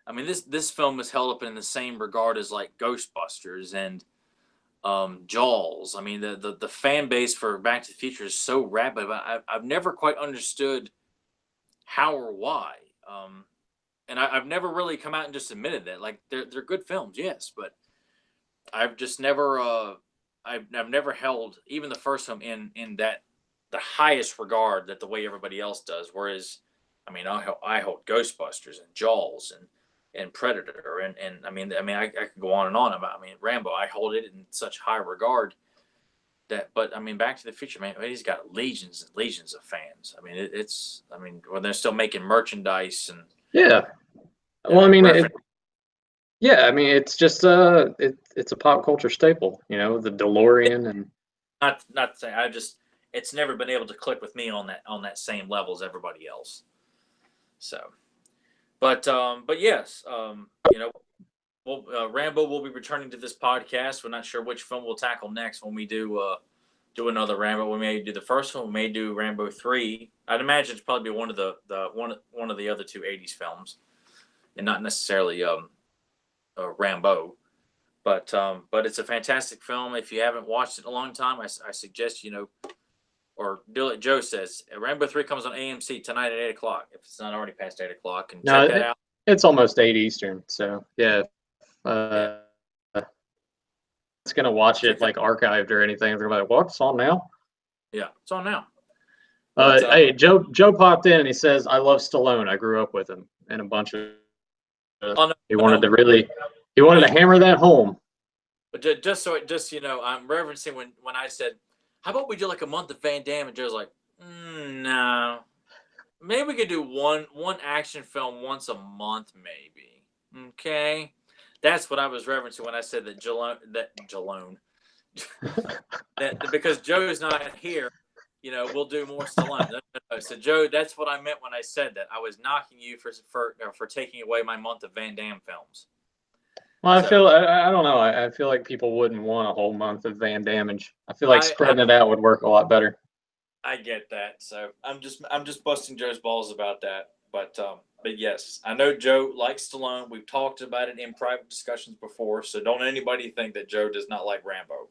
I mean, this film is held up in the same regard as like Ghostbusters and Jaws. I mean, the fan base for Back to the Future is so rabid. But I've never quite understood how or why. And I've never really come out and just admitted that. Like they're good films, yes, but I've just never I've never held even the first film in that the highest regard that the way everybody else does. Whereas, I mean, I hold Ghostbusters and Jaws and Predator and I mean I could go on and on about. I mean, Rambo, I hold it in such high regard. But I mean, Back to the Future, man, he's got legions and legions of fans. I mean, I mean, when they're still making merchandise and yeah. Well, I mean, I mean, it's just it's a pop culture staple, the DeLorean and not saying it's never been able to click with me on that same level as everybody else. So, but yes, Rambo will be returning to this podcast. We're not sure which film we'll tackle next when we do another Rambo. We may do the first one. We may do Rambo 3. I'd imagine it's probably be one of the other two 80s films, and not necessarily Rambo. But it's a fantastic film. If you haven't watched it in a long time, I suggest or do it. Joe says Rambo 3 comes on AMC tonight at 8 o'clock. If it's not already past 8 o'clock, and check that out. It's almost 8 Eastern, so yeah. Yeah. It's gonna watch it like archived or anything. They're like, "What? It's on now?" Yeah, it's on now. Hey, Joe popped in and he says, "I love Stallone. I grew up with him," and a bunch of. He wanted to hammer that home. But just I'm referencing when I said, "How about we do like a month of Van Damme?" And Joe's like, "No, maybe we could do one action film once a month, maybe." Okay, that's what I was referencing when I said that Jalone. that because Joe's not here, we'll do more Stallone. No. So Joe, that's what I meant when I said that. I was knocking you for taking away my month of Van Damme films. Well, I don't know. I feel like people wouldn't want a whole month of Van Damage. I feel like spreading it out would work a lot better. I get that. So I'm just busting Joe's balls about that. But yes, I know Joe likes Stallone. We've talked about it in private discussions before. So don't anybody think that Joe does not like Rambo.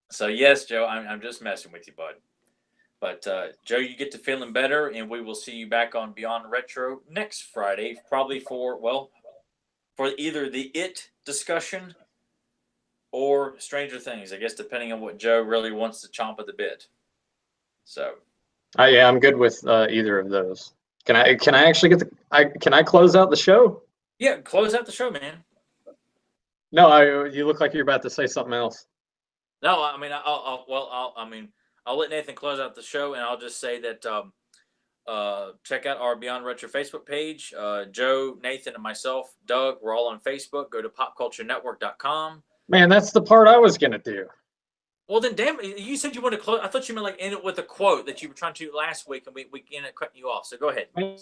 So yes, Joe, I'm just messing with you, bud. But Joe, you get to feeling better, and we will see you back on Beyond Retro next Friday, probably for either the It discussion or Stranger Things, I guess, depending on what Joe really wants to chomp at the bit. So, yeah, I'm good with either of those. Can I actually can I close out the show? Yeah, close out the show, man. No, you look like you're about to say something else. No, I mean, I'll let Nathan close out the show, and I'll just say that check out our Beyond Retro Facebook page. Joe, Nathan, and myself, Doug, we're all on Facebook. Go to popculturenetwork.com. Man, that's the part I was gonna do. Well, then, damn, you said you wanted to close. I thought you meant like end it with a quote that you were trying to do last week, and we ended up cutting you off. So go ahead. I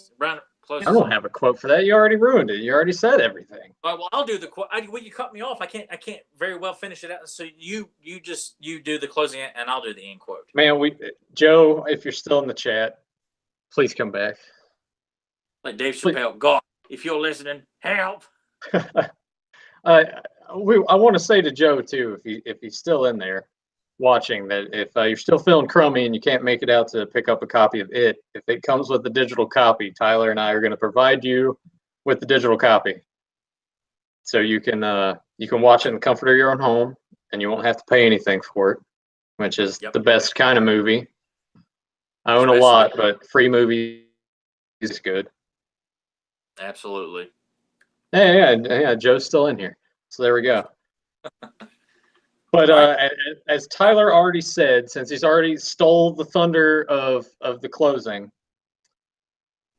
don't have a quote for that. You already ruined it. You already said everything. All right, well, I'll do the quote. Well, you cut me off. I can't very well finish it out. So you do the closing, and I'll do the end quote. Man, Joe, if you're still in the chat, please come back. Like Dave Chappelle, God, if you're listening, help. I want to say to Joe too, if he's still in there watching, that if you're still feeling crummy and you can't make it out to pick up a copy of it, if it comes with the digital copy, Tyler and I are going to provide you with the digital copy, so you can watch it in the comfort of your own home, and you won't have to pay anything for it, which is the best kind of movie. I own a lot, but free movie is good. Absolutely. Yeah. Joe's still in here, so there we go. But as Tyler already said, since he's already stole the thunder of the closing,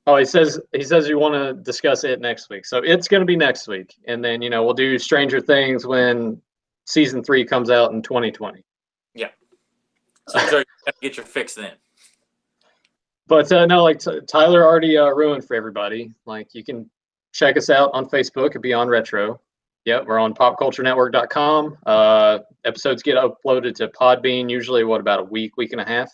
he says you want to discuss it next week. So it's going to be next week, and then we'll do Stranger Things when season 3 comes out in 2020. Yeah. So Joe, you got to get your fix then. But no, like Tyler already ruined for everybody. Like, you can check us out on Facebook at Beyond Retro. Yep, we're on popculturenetwork.com. Episodes get uploaded to Podbean usually, about a week and a half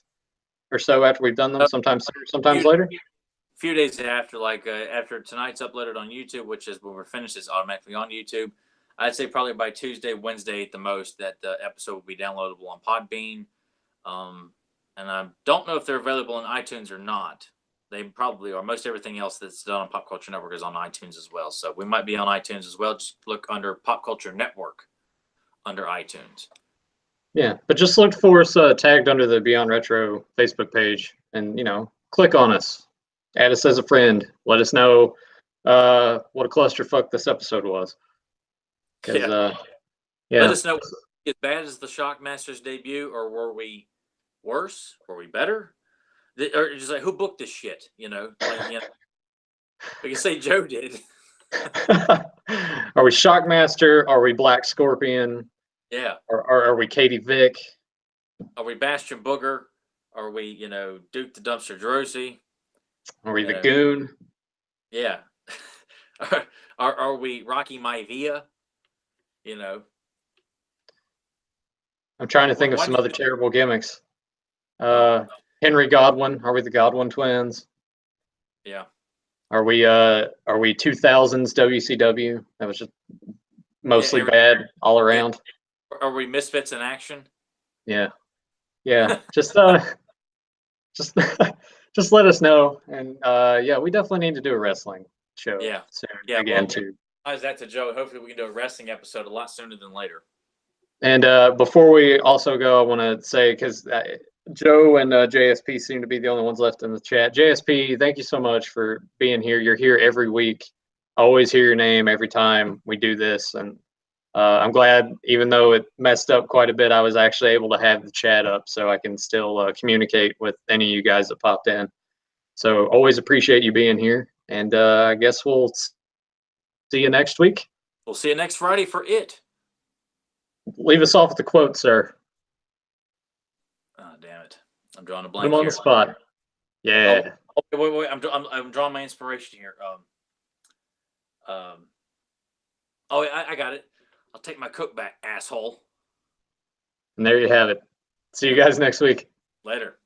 or so after we've done them. Sometimes sooner, sometimes later. A few days after, after tonight's uploaded on YouTube, which is when we're finished, it's automatically on YouTube. I'd say probably by Tuesday, Wednesday at the most, that the episode will be downloadable on Podbean. And I don't know if they're available on iTunes or not. They probably are. Most everything else that's done on Pop Culture Network is on iTunes as well. So we might be on iTunes as well. Just look under Pop Culture Network under iTunes. Yeah, but just look for us tagged under the Beyond Retro Facebook page, and click on us, add us as a friend, let us know what a clusterfuck this episode was. Let us know, as bad as the Shockmaster's debut, or were we worse? Were we better? Or just like, who booked this shit? We can say Joe did. Are we Shockmaster? Are we Black Scorpion? Yeah. Or are we Katie Vick? Are we Bastion Booger? Are we, Duke the Dumpster Drosy? Are we the Goon? Yeah. Are we Rocky Maivia? I'm trying to think of some other terrible gimmicks. Henry Godwin. Are we the Godwin twins? Yeah. Are we 2000s WCW? That was just mostly bad all around. Are we misfits in action? Yeah. Just just let us know. And yeah, we definitely need to do a wrestling show. Soon again too. How's that to Joe? Hopefully we can do a wrestling episode a lot sooner than later. And before we also go, I want to say, because Joe and JSP seem to be the only ones left in the chat. JSP, thank you so much for being here. You're here every week. I always hear your name every time we do this. And I'm glad, even though it messed up quite a bit, I was actually able to have the chat up so I can still communicate with any of you guys that popped in. So always appreciate you being here. And I guess we'll see you next week. We'll see you next Friday for it. Leave us off with the quote, sir. Oh, damn it. I'm drawing a blank Put him on the spot. Yeah. Oh, wait. I'm drawing my inspiration here. I got it. I'll take my cook back, asshole. And there you have it. See you guys next week. Later.